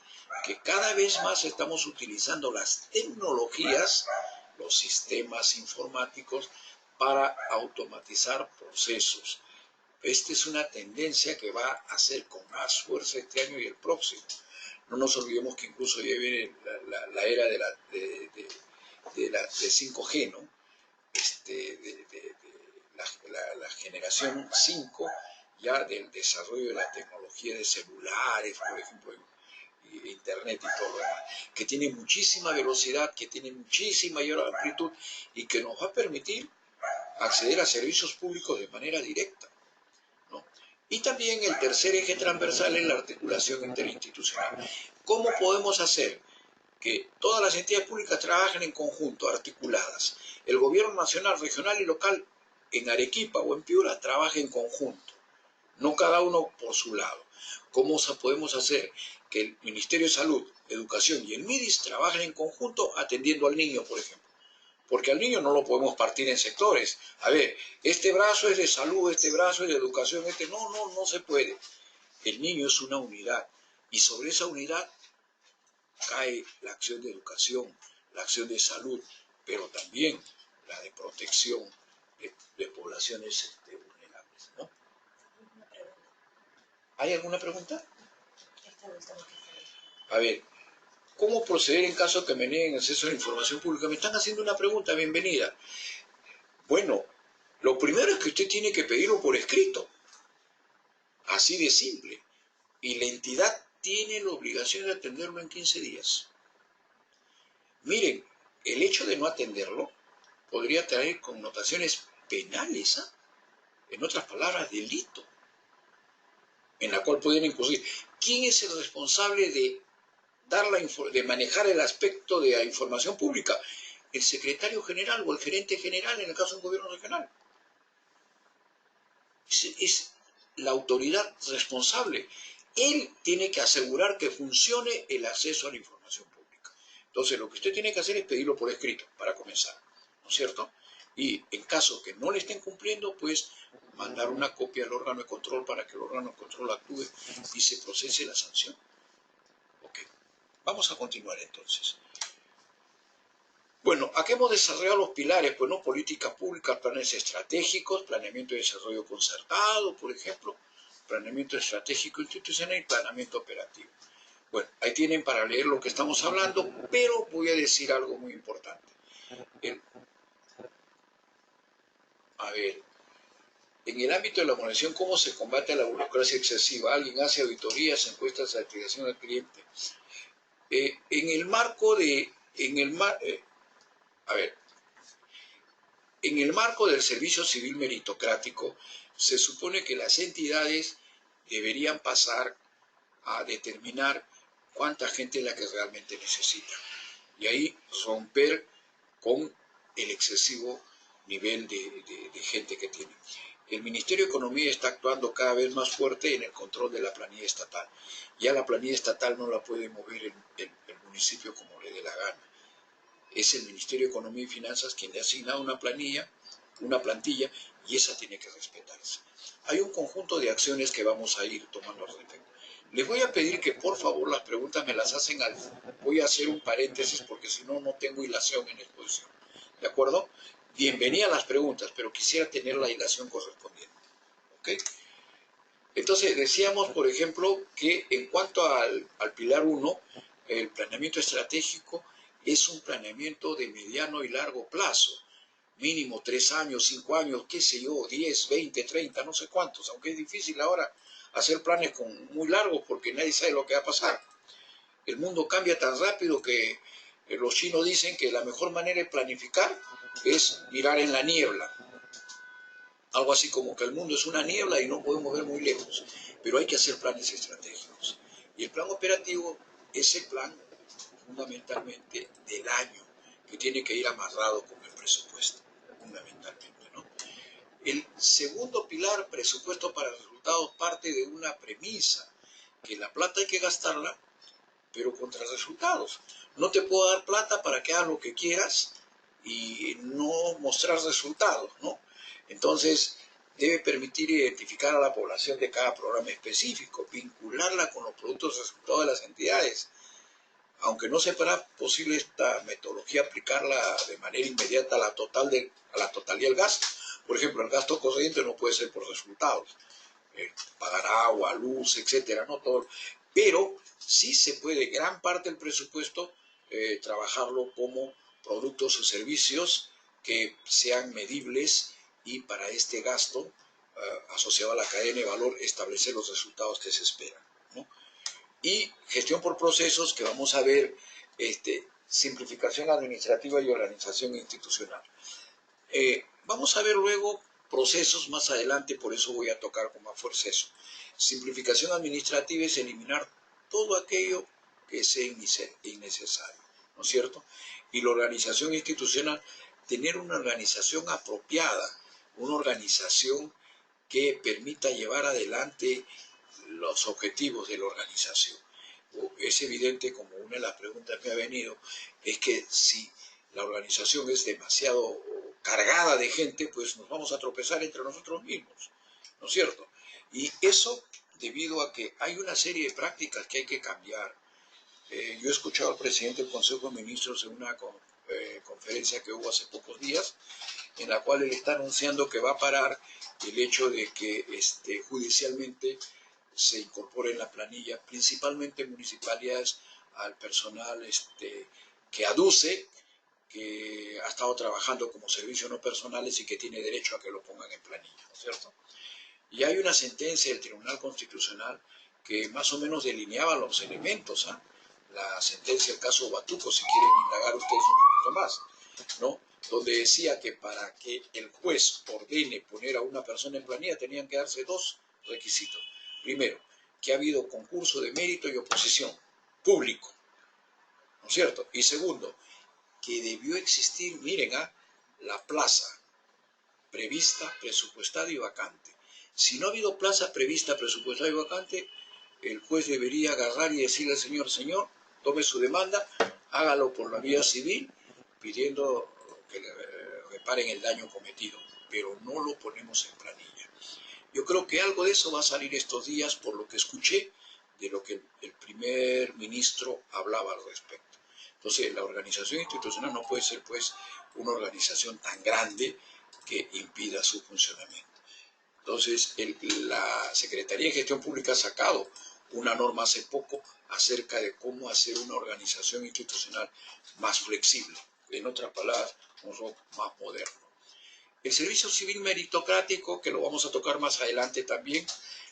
que cada vez más estamos utilizando las tecnologías, los sistemas informáticos, para automatizar procesos. Esta es una tendencia que va a ser con más fuerza este año y el próximo. No nos olvidemos que incluso ya viene la era de 5G, ¿no? La generación 5 ya del desarrollo de la tecnología de celulares, por ejemplo, internet y todo lo demás, que tiene muchísima velocidad, que tiene muchísima mayor amplitud y que nos va a permitir acceder a servicios públicos de manera directa, ¿no? Y también el tercer eje transversal es la articulación interinstitucional. ¿Cómo podemos hacer que todas las entidades públicas trabajen en conjunto, articuladas? El gobierno nacional, regional y local en Arequipa o en Piura trabaja en conjunto, no cada uno por su lado. ¿Cómo podemos hacer que el Ministerio de Salud, Educación y el MIDIS trabajen en conjunto atendiendo al niño, por ejemplo? Porque al niño no lo podemos partir en sectores. A ver, este brazo es de salud, este brazo es de educación, no se puede. El niño es una unidad y sobre esa unidad cae la acción de educación, la acción de salud, pero también la de protección de poblaciones vulnerables, ¿no? ¿Hay alguna pregunta? A ver, ¿cómo proceder en caso de que me nieguen acceso a la información pública? Me están haciendo una pregunta, bienvenida. Bueno, lo primero es que usted tiene que pedirlo por escrito, así de simple, y la entidad tiene la obligación de atenderlo en 15 días. Miren, el hecho de no atenderlo podría traer connotaciones penales, ¿eh? En otras palabras, delito, en la cual pueden incurrir. ¿Quién es el responsable de de manejar el aspecto de la información pública? El secretario general o el gerente general en el caso de un gobierno regional. Es la autoridad responsable. Él tiene que asegurar que funcione el acceso a la información pública. Entonces, lo que usted tiene que hacer es pedirlo por escrito, para comenzar, ¿no es cierto? Y en caso que no le estén cumpliendo, pues mandar una copia al órgano de control para que el órgano de control actúe y se procese la sanción. Ok, vamos a continuar entonces. Bueno, aquí hemos desarrollado los pilares, pues, ¿no? Políticas públicas, planes estratégicos, planeamiento de desarrollo concertado, por ejemplo, planeamiento estratégico institucional y planeamiento operativo. Bueno, ahí tienen para leer lo que estamos hablando, pero voy a decir algo muy importante. A ver, en el ámbito de la organización, ¿cómo se combate la burocracia excesiva? Alguien hace auditorías, encuestas de satisfacción al cliente. En el marco de, a ver, en el marco del servicio civil meritocrático, se supone que las entidades deberían pasar a determinar cuánta gente es la que realmente necesita. Y ahí romper con el excesivo nivel de gente que tiene. El Ministerio de Economía está actuando cada vez más fuerte en el control de la planilla estatal. Ya la planilla estatal no la puede mover el municipio como le dé la gana. Es el Ministerio de Economía y Finanzas quien le ha asignado una plantilla, y esa tiene que respetarse. Hay un conjunto de acciones que vamos a ir tomando al respecto. Les voy a pedir que por favor las preguntas me las hacen al... Voy a hacer un paréntesis porque si no, no tengo hilación en la exposición. ¿De acuerdo? Bienvenida a las preguntas, pero quisiera tener la hilación correspondiente. ¿Ok? Entonces decíamos, por ejemplo, que en cuanto al pilar 1, el planeamiento estratégico es un planeamiento de mediano y largo plazo, mínimo 3 años, 5 años, qué sé yo, 10, 20, 30, no sé cuántos, aunque es difícil ahora hacer planes muy largos porque nadie sabe lo que va a pasar. El mundo cambia tan rápido que los chinos dicen que la mejor manera de planificar es mirar en la niebla. Algo así como que el mundo es una niebla y no podemos ver muy lejos, pero hay que hacer planes estratégicos. Y el plan operativo es el plan fundamentalmente del año, que tiene que ir amarrado con el presupuesto, fundamentalmente, ¿no? El segundo pilar, presupuesto para resultados, parte de una premisa, que la plata hay que gastarla, pero contra resultados. No te puedo dar plata para que hagas lo que quieras y no mostrar resultados, ¿no? Entonces, debe permitir identificar a la población de cada programa específico, vincularla con los productos resultados de las entidades. Aunque no será posible esta metodología aplicarla de manera inmediata a la totalidad del gasto. Por ejemplo, el gasto corriente no puede ser por resultados. Pagar agua, luz, etcétera, no todo. Pero sí se puede, gran parte del presupuesto, trabajarlo como productos o servicios que sean medibles y para este gasto asociado a la cadena de valor establecer los resultados que se esperan, ¿no? Y gestión por procesos, que vamos a ver, simplificación administrativa y organización institucional. Vamos a ver luego procesos más adelante, por eso voy a tocar con más fuerza eso. Simplificación administrativa es eliminar todo aquello que sea innecesario, ¿no es cierto? Y la organización institucional, tener una organización apropiada, una organización que permita llevar adelante los objetivos de la organización. Es evidente, como una de las preguntas que ha venido, es que si la organización es demasiado cargada de gente, pues nos vamos a tropezar entre nosotros mismos, ¿no es cierto? Y eso debido a que hay una serie de prácticas que hay que cambiar. Yo he escuchado al presidente del Consejo de Ministros en una conferencia que hubo hace pocos días, en la cual él está anunciando que va a parar el hecho de que judicialmente se incorpore en la planilla, principalmente municipalidades, al personal que aduce que ha estado trabajando como servicios no personales y que tiene derecho a que lo pongan en planilla, ¿no es cierto? Y hay una sentencia del Tribunal Constitucional que más o menos delineaba los elementos, ¿ah? La sentencia del caso Batuco, si quieren indagar ustedes un poquito más, ¿no? Donde decía que para que el juez ordene poner a una persona en planilla tenían que darse dos requisitos. Primero, que ha habido concurso de mérito y oposición público, ¿no es cierto? Y segundo, que debió existir, miren, la plaza prevista, presupuestada y vacante. Si no ha habido plaza prevista, presupuestada y vacante, el juez debería agarrar y decirle al señor, tome su demanda, hágalo por la vía civil, pidiendo que le reparen el daño cometido, pero no lo ponemos en planilla. Yo creo que algo de eso va a salir estos días, por lo que escuché, de lo que el primer ministro hablaba al respecto. Entonces, la organización institucional no puede ser, pues, una organización tan grande que impida su funcionamiento. Entonces, la Secretaría de Gestión Pública ha sacado una norma hace poco acerca de cómo hacer una organización institucional más flexible. En otras palabras, un rock más moderno. El servicio civil meritocrático, que lo vamos a tocar más adelante también,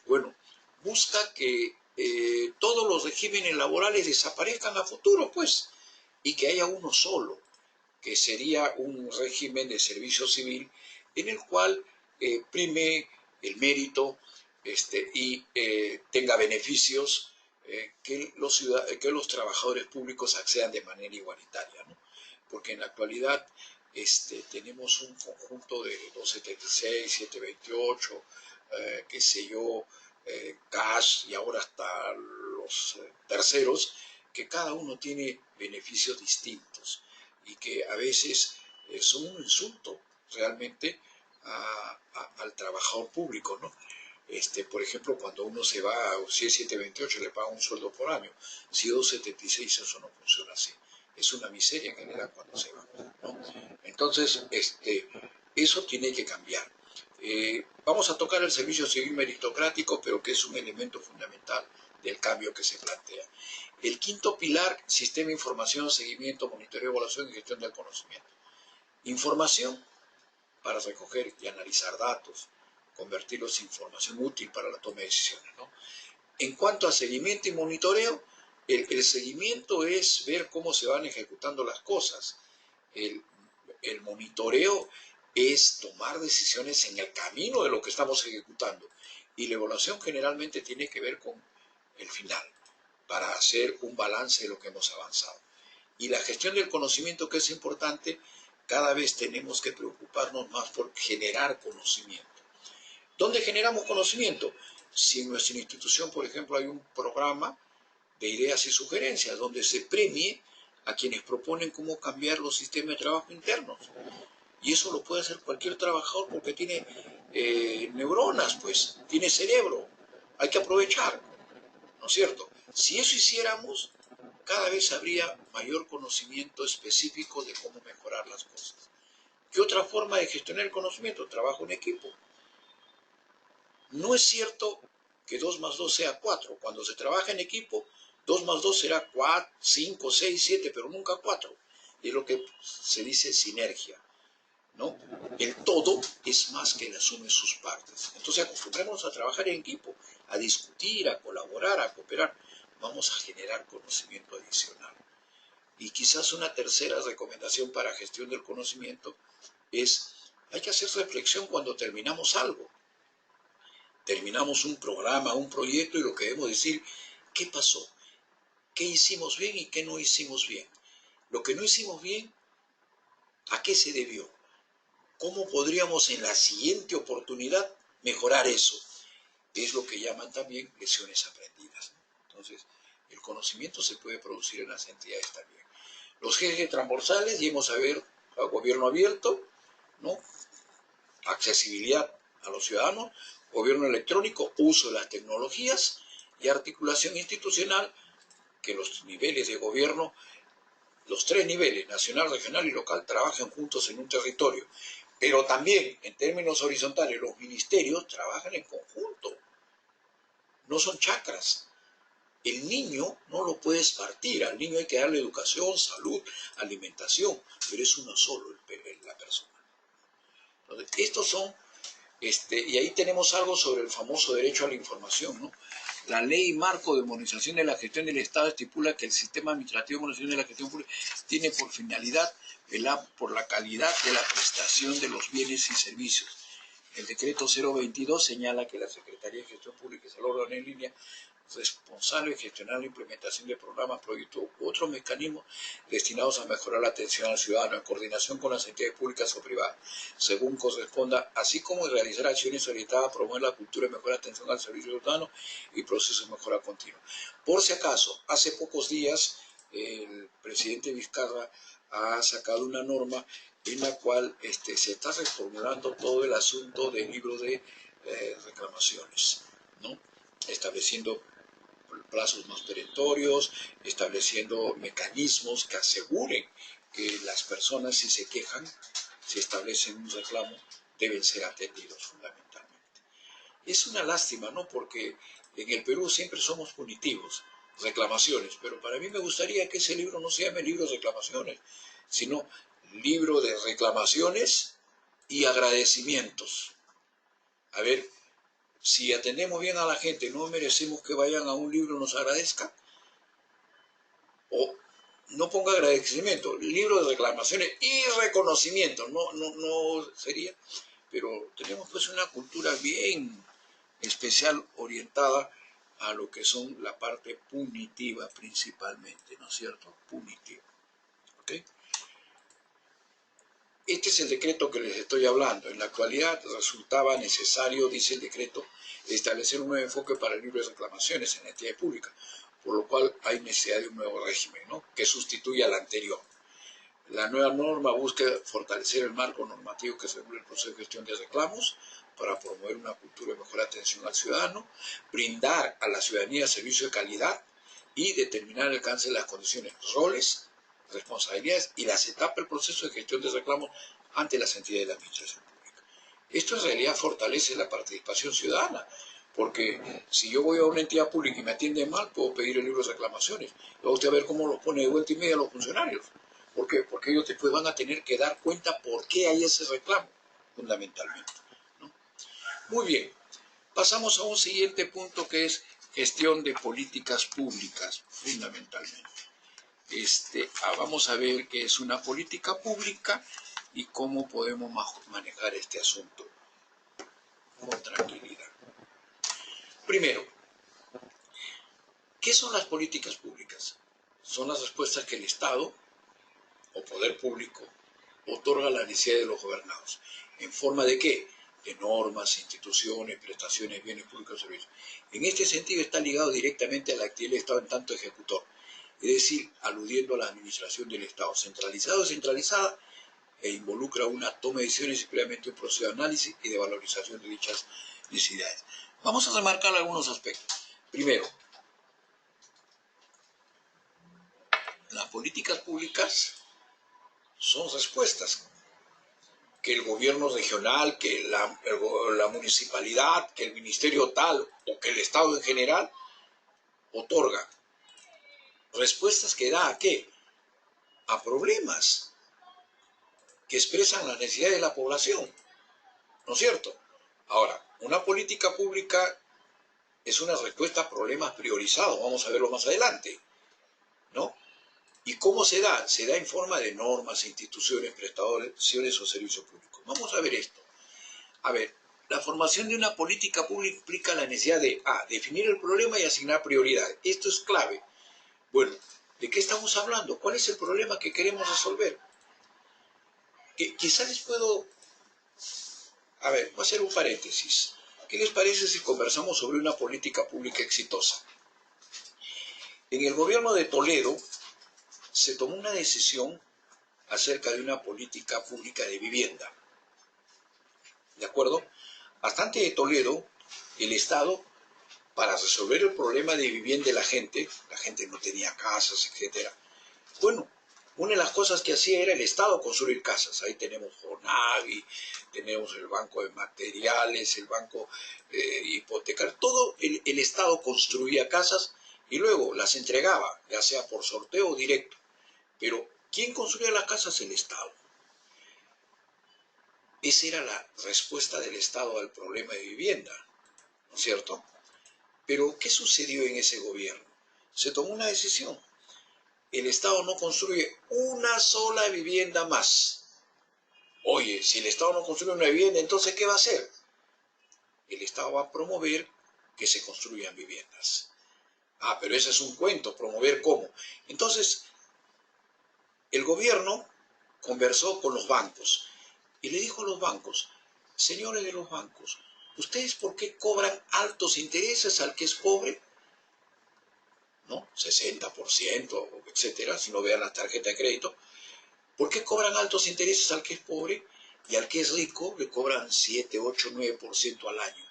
bueno, busca que todos los regímenes laborales desaparezcan a futuro, pues, y que haya uno solo, que sería un régimen de servicio civil en el cual prime el mérito y tenga beneficios que los trabajadores públicos accedan de manera igualitaria, ¿no? Porque en la actualidad tenemos un conjunto de 276, 728, qué sé yo, cash y ahora hasta los terceros, que cada uno tiene beneficios distintos y que a veces son un insulto realmente al trabajador público, ¿no? Por ejemplo, cuando uno se va, si es 728 le paga un sueldo por año, si es 276 eso no funciona así. Es una miseria en general cuando se va, ¿no? Entonces, eso tiene que cambiar. Vamos a tocar el servicio civil meritocrático, pero que es un elemento fundamental del cambio que se plantea. El quinto pilar, sistema de información, seguimiento, monitoreo, evaluación y gestión del conocimiento. Información para recoger y analizar datos, convertirlos en información útil para la toma de decisiones, ¿no? En cuanto a seguimiento y monitoreo, el seguimiento es ver cómo se van ejecutando las cosas. El monitoreo es tomar decisiones en el camino de lo que estamos ejecutando. Y la evaluación generalmente tiene que ver con el final, para hacer un balance de lo que hemos avanzado. Y la gestión del conocimiento, que es importante, cada vez tenemos que preocuparnos más por generar conocimiento. ¿Dónde generamos conocimiento? Si en nuestra institución, por ejemplo, hay un programa de ideas y sugerencias donde se premie a quienes proponen cómo cambiar los sistemas de trabajo internos. Y eso lo puede hacer cualquier trabajador porque tiene neuronas, pues, tiene cerebro. Hay que aprovechar, ¿no es cierto? Si eso hiciéramos, cada vez habría mayor conocimiento específico de cómo mejorar las cosas. ¿Qué otra forma de gestionar el conocimiento? Trabajo en equipo. No es cierto que 2 más 2 sea 4. Cuando se trabaja en equipo, 2 más 2 será 4, 5, 6, 7, pero nunca 4. Es lo que se dice sinergia, ¿no? El todo es más que la suma de sus partes. Entonces acostumbrémonos a trabajar en equipo, a discutir, a colaborar, a cooperar. Vamos a generar conocimiento adicional. Y quizás una tercera recomendación para gestión del conocimiento es, hay que hacer reflexión cuando terminamos algo. Terminamos un programa, un proyecto, y lo que debemos decir, ¿qué pasó? ¿Qué hicimos bien y qué no hicimos bien? Lo que no hicimos bien, ¿a qué se debió? ¿Cómo podríamos en la siguiente oportunidad mejorar eso? Es lo que llaman también lecciones aprendidas. Entonces, el conocimiento se puede producir en las entidades también. Los ejes transversales, lleguemos a ver a gobierno abierto, ¿no? Accesibilidad a los ciudadanos, gobierno electrónico, uso de las tecnologías y articulación institucional, que los niveles de gobierno, los 3 niveles, nacional, regional y local, trabajen juntos en un territorio. Pero también, en términos horizontales, los ministerios trabajan en conjunto. No son chacras. El niño no lo puedes partir. Al niño hay que darle educación, salud, alimentación, pero es uno solo la persona. Entonces, estos son, y ahí tenemos algo sobre el famoso derecho a la información, ¿no? La ley marco de modernización de la gestión del Estado estipula que el sistema administrativo de modernización de la gestión pública tiene por finalidad velar por la calidad de la prestación de los bienes y servicios. El decreto 022 señala que la Secretaría de Gestión Pública es el órgano en línea responsable de gestionar la implementación de programas, proyectos u otros mecanismos destinados a mejorar la atención al ciudadano en coordinación con las entidades públicas o privadas, según corresponda, así como realizar acciones orientadas a promover la cultura de mejor atención al servicio ciudadano y procesos de mejora continua. Por si acaso, hace pocos días el presidente Vizcarra ha sacado una norma en la cual se está reformulando todo el asunto del libro de reclamaciones, ¿no? Estableciendo plazos más perentorios, estableciendo mecanismos que aseguren que las personas, si se quejan, si establecen un reclamo, deben ser atendidos fundamentalmente. Es una lástima, ¿no? Porque en el Perú siempre somos punitivos, reclamaciones, pero para mí me gustaría que ese libro no se llame libro de reclamaciones, sino libro de reclamaciones y agradecimientos. A ver, si atendemos bien a la gente, ¿no merecemos que vayan a un libro y nos agradezcan? O no ponga agradecimiento, libro de reclamaciones y reconocimiento, no sería. Pero tenemos pues una cultura bien especial orientada a lo que son la parte punitiva principalmente, ¿no es cierto? Punitiva. ¿Ok? Este es el decreto que les estoy hablando. En la actualidad resultaba necesario, dice el decreto, establecer un nuevo enfoque para el libro de reclamaciones en la entidad pública, por lo cual hay necesidad de un nuevo régimen, ¿no? Que sustituya al anterior. La nueva norma busca fortalecer el marco normativo que regula el proceso de gestión de reclamos para promover una cultura de mejor atención al ciudadano, brindar a la ciudadanía servicios de calidad y determinar el alcance de las condiciones, roles, responsabilidades y las etapas del proceso de gestión de reclamos ante las entidades de la administración pública. Esto en realidad fortalece la participación ciudadana, porque si yo voy a una entidad pública y me atienden mal, puedo pedir el libro de reclamaciones. Luego usted a ver cómo lo pone de vuelta y media a los funcionarios. ¿Por qué? Porque ellos después van a tener que dar cuenta por qué hay ese reclamo, fundamentalmente, ¿no? Muy bien, pasamos a un siguiente punto que es gestión de políticas públicas, fundamentalmente. Vamos a ver qué es una política pública y cómo podemos manejar este asunto con tranquilidad. Primero, ¿qué son las políticas públicas? Son las respuestas que el Estado o poder público otorga la necesidad de los gobernados. ¿En forma de qué? De normas, instituciones, prestaciones, bienes públicos, servicios. En este sentido está ligado directamente a la actividad del Estado en tanto ejecutor, es decir, aludiendo a la administración del Estado, centralizada o centralizada, e involucra una toma de decisiones y previamente un proceso de análisis y de valorización de dichas necesidades. Vamos a remarcar algunos aspectos. Primero, las políticas públicas son respuestas que el gobierno regional, que la municipalidad, que el ministerio tal o que el Estado en general otorga. Respuestas que da ¿a qué? A problemas que expresan las necesidades de la población, ¿no es cierto? Ahora, una política pública es una respuesta a problemas priorizados, vamos a verlo más adelante, ¿no? ¿Y cómo se da? Se da en forma de normas, instituciones, prestaciones o servicios públicos. Vamos a ver esto. A ver, la formación de una política pública implica la necesidad de definir el problema y asignar prioridades. Esto es clave. Bueno, ¿de qué estamos hablando? ¿Cuál es el problema que queremos resolver? Quizás les puedo... A ver, voy a hacer un paréntesis. ¿Qué les parece si conversamos sobre una política pública exitosa? En el gobierno de Toledo se tomó una decisión acerca de una política pública de vivienda. ¿De acuerdo? Bastante de Toledo, el Estado, para resolver el problema de vivienda de la gente no tenía casas, etc. Bueno, una de las cosas que hacía era el Estado construir casas. Ahí tenemos Fonavi, tenemos el Banco de Materiales, el Banco Hipotecario. Todo el Estado construía casas y luego las entregaba, ya sea por sorteo o directo. Pero, ¿quién construía las casas? El Estado. Esa era la respuesta del Estado al problema de vivienda, ¿no es cierto? Pero, ¿qué sucedió en ese gobierno? Se tomó una decisión. El Estado no construye una sola vivienda más. Oye, si el Estado no construye una vivienda, entonces, ¿qué va a hacer? El Estado va a promover que se construyan viviendas. Pero ese es un cuento, promover cómo. Entonces, el gobierno conversó con los bancos y le dijo a los bancos, señores de los bancos, ¿ustedes por qué cobran altos intereses al que es pobre? ¿No? 60%, etcétera, si no vean las tarjetas de crédito. ¿Por qué cobran altos intereses al que es pobre y al que es rico le cobran 7, 8, 9% al año?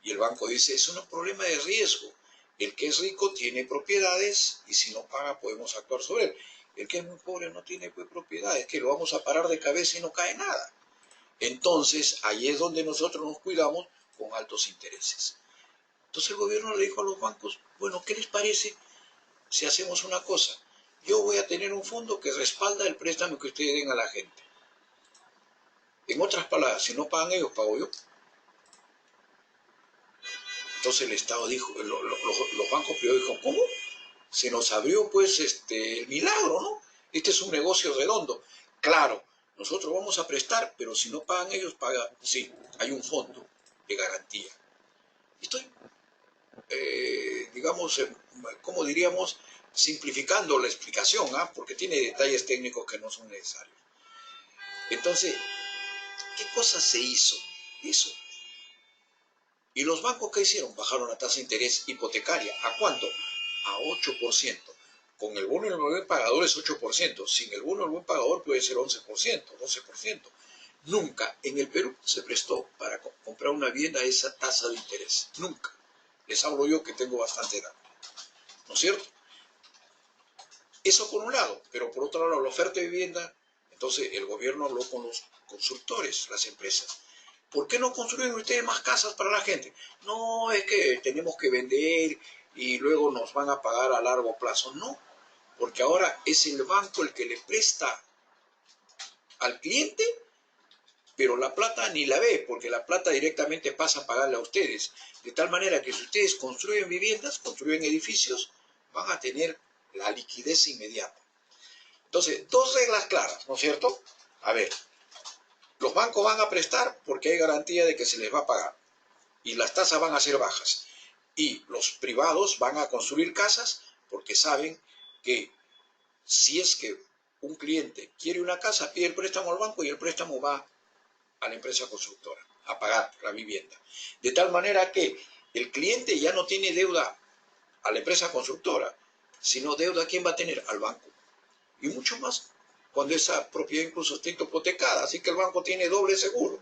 Y el banco dice, es un problema de riesgo. El que es rico tiene propiedades y si no paga podemos actuar sobre él. El que es muy pobre no tiene propiedades, que lo vamos a parar de cabeza y no cae nada. Entonces, ahí es donde nosotros nos cuidamos con altos intereses. Entonces el gobierno le dijo a los bancos, bueno, ¿qué les parece si hacemos una cosa? Yo voy a tener un fondo que respalda el préstamo que ustedes den a la gente. En otras palabras, si no pagan ellos, pago yo. Entonces el Estado dijo, los bancos privados dijeron, ¿cómo? Se nos abrió pues el milagro, ¿no? Este es un negocio redondo. Claro, nosotros vamos a prestar, pero si no pagan ellos, paga. Sí, hay un fondo de garantía. Estoy, digamos, como diríamos, simplificando la explicación, porque tiene detalles técnicos que no son necesarios. Entonces, ¿qué cosa se hizo? Eso. ¿Y los bancos qué hicieron? Bajaron la tasa de interés hipotecaria. ¿A cuánto? A 8%. Con el bono del buen pagador es 8%. Sin el bono del buen pagador puede ser 11%, 12%. Nunca en el Perú se prestó para comprar una vivienda a esa tasa de interés. Nunca. Les hablo yo que tengo bastante edad. ¿No es cierto? Eso por un lado. Pero por otro lado, la oferta de vivienda, entonces el gobierno habló con los constructores, las empresas. ¿Por qué no construyen ustedes más casas para la gente? No, es que tenemos que vender y luego nos van a pagar a largo plazo. No, porque ahora es el banco el que le presta al cliente, pero la plata ni la ve, porque la plata directamente pasa a pagarle a ustedes. De tal manera que si ustedes construyen viviendas, construyen edificios, van a tener la liquidez inmediata. Entonces, dos reglas claras, ¿no es cierto? A ver, los bancos van a prestar porque hay garantía de que se les va a pagar y las tasas van a ser bajas. Y los privados van a construir casas porque saben que si es que un cliente quiere una casa, pide el préstamo al banco y el préstamo va a la empresa constructora a pagar la vivienda. De tal manera que el cliente ya no tiene deuda a la empresa constructora, sino deuda, ¿a quién va a tener? Al banco. Y mucho más cuando esa propiedad incluso está hipotecada, así que el banco tiene doble seguro.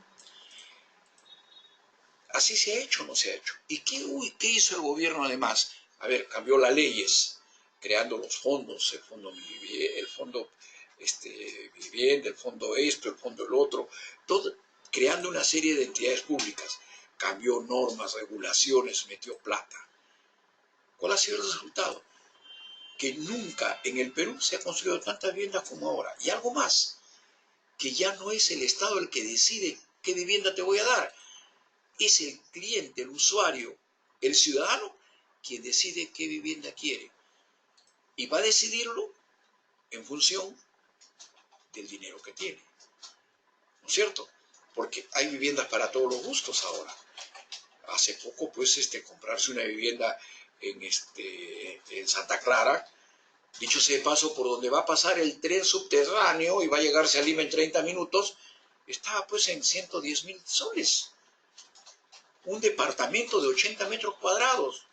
Así se ha hecho o no se ha hecho. ¿Y qué hizo el gobierno además? A ver, cambió las leyes, creando los fondos, el fondo vivienda, el fondo esto, el fondo el otro, todo, creando una serie de entidades públicas. Cambió normas, regulaciones, metió plata. ¿Cuál ha sido el resultado? Que nunca en el Perú se ha construido tantas viviendas como ahora. Y algo más, que ya no es el Estado el que decide qué vivienda te voy a dar. Es el cliente, el usuario, el ciudadano, quien decide qué vivienda quiere. Y va a decidirlo en función del dinero que tiene. ¿No es cierto? Porque hay viviendas para todos los gustos ahora. Hace poco, pues, comprarse una vivienda en Santa Clara, dicho sea de paso, por donde va a pasar el tren subterráneo y va a llegarse a Lima en 30 minutos, estaba pues en 110.000 soles. Un departamento de 80 metros cuadrados,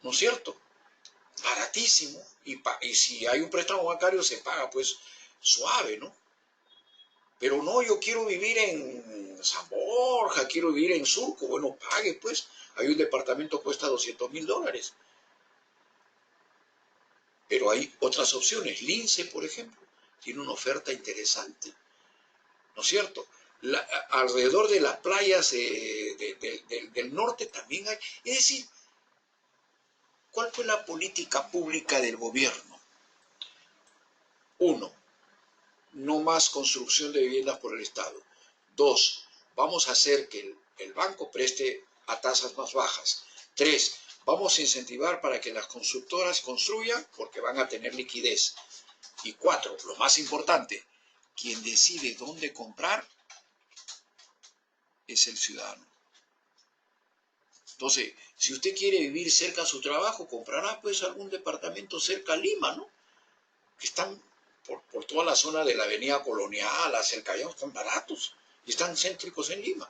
¿no es cierto? Baratísimo. Y si hay un préstamo bancario se paga pues suave, ¿no? Pero no, yo quiero vivir en San Borja, quiero vivir en Surco. Bueno, pague pues. Hay un departamento que cuesta $200.000. Pero hay otras opciones. Lince, por ejemplo, tiene una oferta interesante, ¿no es cierto? Alrededor de las playas del norte también hay. Es decir, ¿cuál fue la política pública del gobierno? Uno, no más construcción de viviendas por el Estado. Dos, vamos a hacer que el banco preste a tasas más bajas. Tres, vamos a incentivar para que las constructoras construyan porque van a tener liquidez. Y cuatro, lo más importante, quien decide dónde comprar es el ciudadano. Entonces, si usted quiere vivir cerca a su trabajo, comprará pues algún departamento cerca a Lima, ¿no? Que están por toda la zona de la Avenida Colonial, hacia el Callao, están baratos y están céntricos en Lima.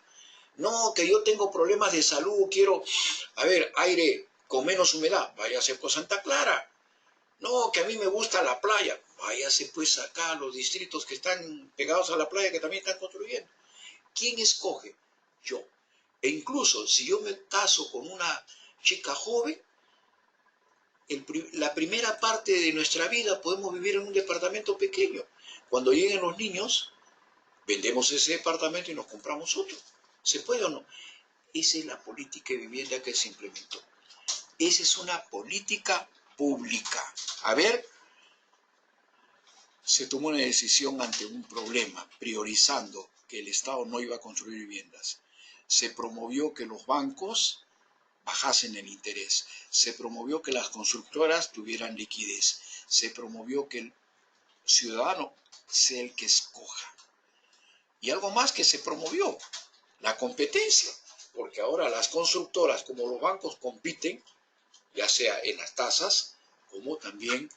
No, que yo tengo problemas de salud, quiero, aire con menos humedad, váyase por Santa Clara. No, que a mí me gusta la playa, váyase pues acá a los distritos que están pegados a la playa que también están construyendo. ¿Quién escoge? Yo. E incluso si yo me caso con una chica joven, la primera parte de nuestra vida podemos vivir en un departamento pequeño. Cuando lleguen los niños, vendemos ese departamento y nos compramos otro. ¿Se puede o no? Esa es la política de vivienda que se implementó. Esa es una política pública. A ver, se tomó una decisión ante un problema, priorizando que el Estado no iba a construir viviendas. Se promovió que los bancos bajasen el interés. Se promovió que las constructoras tuvieran liquidez. Se promovió que el ciudadano sea el que escoja. Y algo más que se promovió, la competencia. Porque ahora las constructoras, como los bancos, compiten, ya sea en las tasas, como también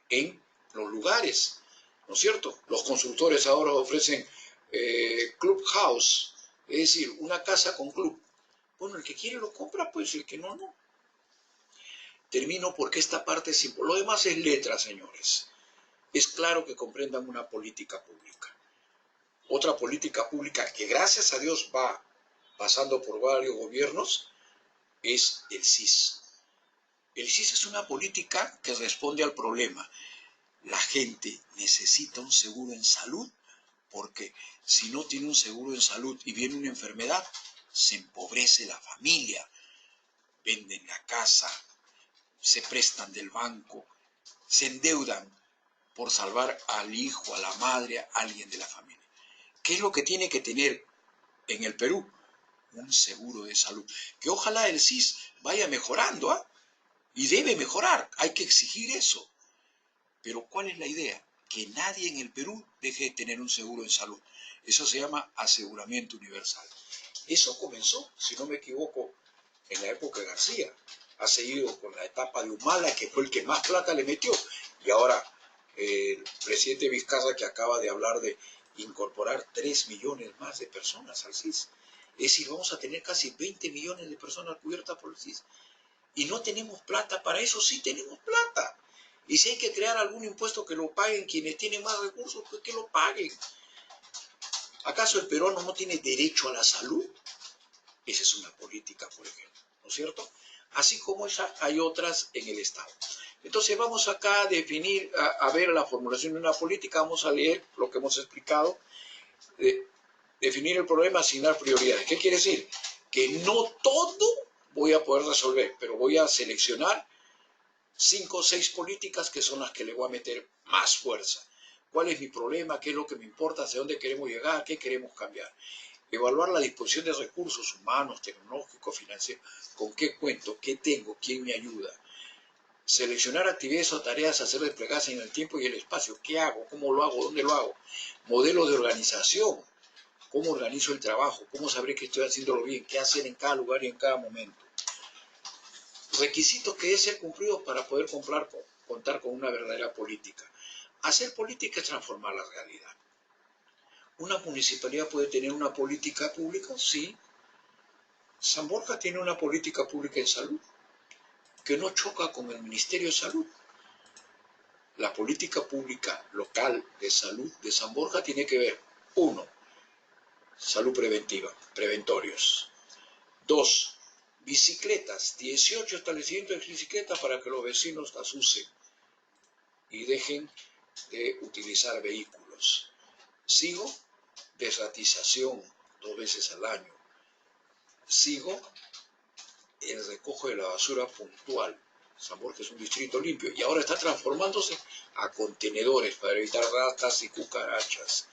en los lugares. ¿No es cierto? Los constructores ahora ofrecen clubhouse, es decir, una casa con club. Bueno, el que quiere lo compra, pues el que no, no. Termino porque esta parte es simple. Lo demás es letra, señores. Es claro que comprendan una política pública. Otra política pública que gracias a Dios va pasando por varios gobiernos es el SIS. El SIS es una política que responde al problema. La gente necesita un seguro en salud porque si no tiene un seguro en salud y viene una enfermedad, se empobrece la familia, venden la casa, se prestan del banco, se endeudan por salvar al hijo, a la madre, a alguien de la familia. ¿Qué es lo que tiene que tener en el Perú? Un seguro de salud. Que ojalá el SIS vaya mejorando, ¿ah? Y debe mejorar, hay que exigir eso. Pero ¿cuál es la idea? Que nadie en el Perú deje de tener un seguro en salud. Eso se llama aseguramiento universal. Eso comenzó, si no me equivoco, en la época de García. Ha seguido con la etapa de Humala, que fue el que más plata le metió. Y ahora el presidente Vizcarra, que acaba de hablar de incorporar 3 millones más de personas al CIS. Es decir, vamos a tener casi 20 millones de personas cubiertas por el CIS. Y no tenemos plata para eso, sí tenemos plata. Y si hay que crear algún impuesto que lo paguen quienes tienen más recursos, pues que lo paguen. ¿Acaso el peruano no tiene derecho a la salud? Esa es una política, por ejemplo, ¿no es cierto? Así como esa, hay otras en el Estado. Entonces vamos acá a definir, a ver la formulación de una política, vamos a leer lo que hemos explicado, definir el problema, asignar prioridades. ¿Qué quiere decir? Que no todo voy a poder resolver, pero voy a seleccionar 5 o 6 políticas que son las que le voy a meter más fuerza. ¿Cuál es mi problema? ¿Qué es lo que me importa? ¿Hacia dónde queremos llegar? ¿Qué queremos cambiar? Evaluar la disposición de recursos humanos, tecnológicos, financieros. ¿Con qué cuento? ¿Qué tengo? ¿Quién me ayuda? Seleccionar actividades o tareas a hacer desplegarse en el tiempo y el espacio. ¿Qué hago? ¿Cómo lo hago? ¿Dónde lo hago? Modelos de organización. ¿Cómo organizo el trabajo? ¿Cómo sabré que estoy haciéndolo bien? ¿Qué hacer en cada lugar y en cada momento? Requisitos que deben ser cumplidos para poder contar con una verdadera política. Hacer política es transformar la realidad. ¿Una municipalidad puede tener una política pública? Sí. San Borja tiene una política pública en salud que no choca con el Ministerio de Salud. La política pública local de salud de San Borja tiene que ver, 1, salud preventiva, preventorios. 2, bicicletas, 18 establecimientos de bicicletas para que los vecinos las usen y dejen de utilizar vehículos. Sigo, desratización 2 veces al año. Sigo, el recojo de la basura puntual. San Borja es un distrito limpio y ahora está transformándose a contenedores para evitar ratas y cucarachas.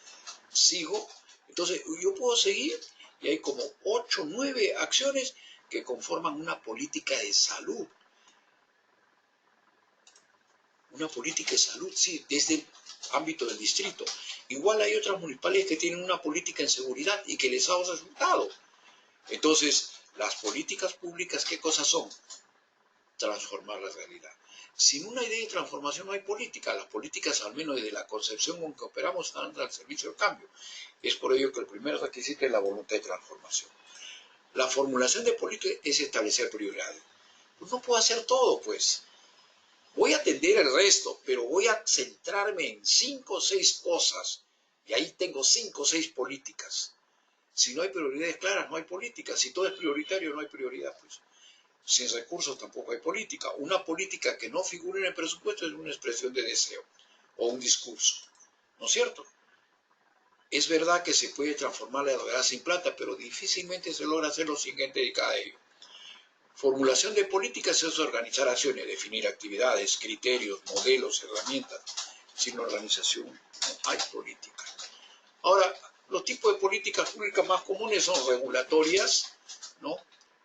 Sigo, entonces yo puedo seguir y hay como 8 o 9 acciones que conforman una política de salud. Una política de salud, sí, desde el ámbito del distrito. Igual hay otras municipalidades que tienen una política en seguridad y que les ha dado resultado. Entonces, las políticas públicas, ¿qué cosas son? Transformar la realidad. Sin una idea de transformación no hay política. Las políticas, al menos desde la concepción con que operamos, están al servicio del cambio. Es por ello que el primer requisito es la voluntad de transformación. La formulación de política es establecer prioridades. Pues no puedo hacer todo, pues. Voy a atender el resto, pero voy a centrarme en 5 o 6 cosas. Y ahí tengo 5 o 6 políticas. Si no hay prioridades claras, no hay política. Si todo es prioritario, no hay prioridad, pues. Sin recursos tampoco hay política. Una política que no figura en el presupuesto es una expresión de deseo o un discurso. ¿No es cierto? Es verdad que se puede transformar la realidad sin plata, pero difícilmente se logra hacerlo sin gente dedicada a ello. Formulación de políticas es organizar acciones, definir actividades, criterios, modelos, herramientas. Sin organización no hay política. Ahora, los tipos de políticas públicas más comunes son regulatorias, ¿no?,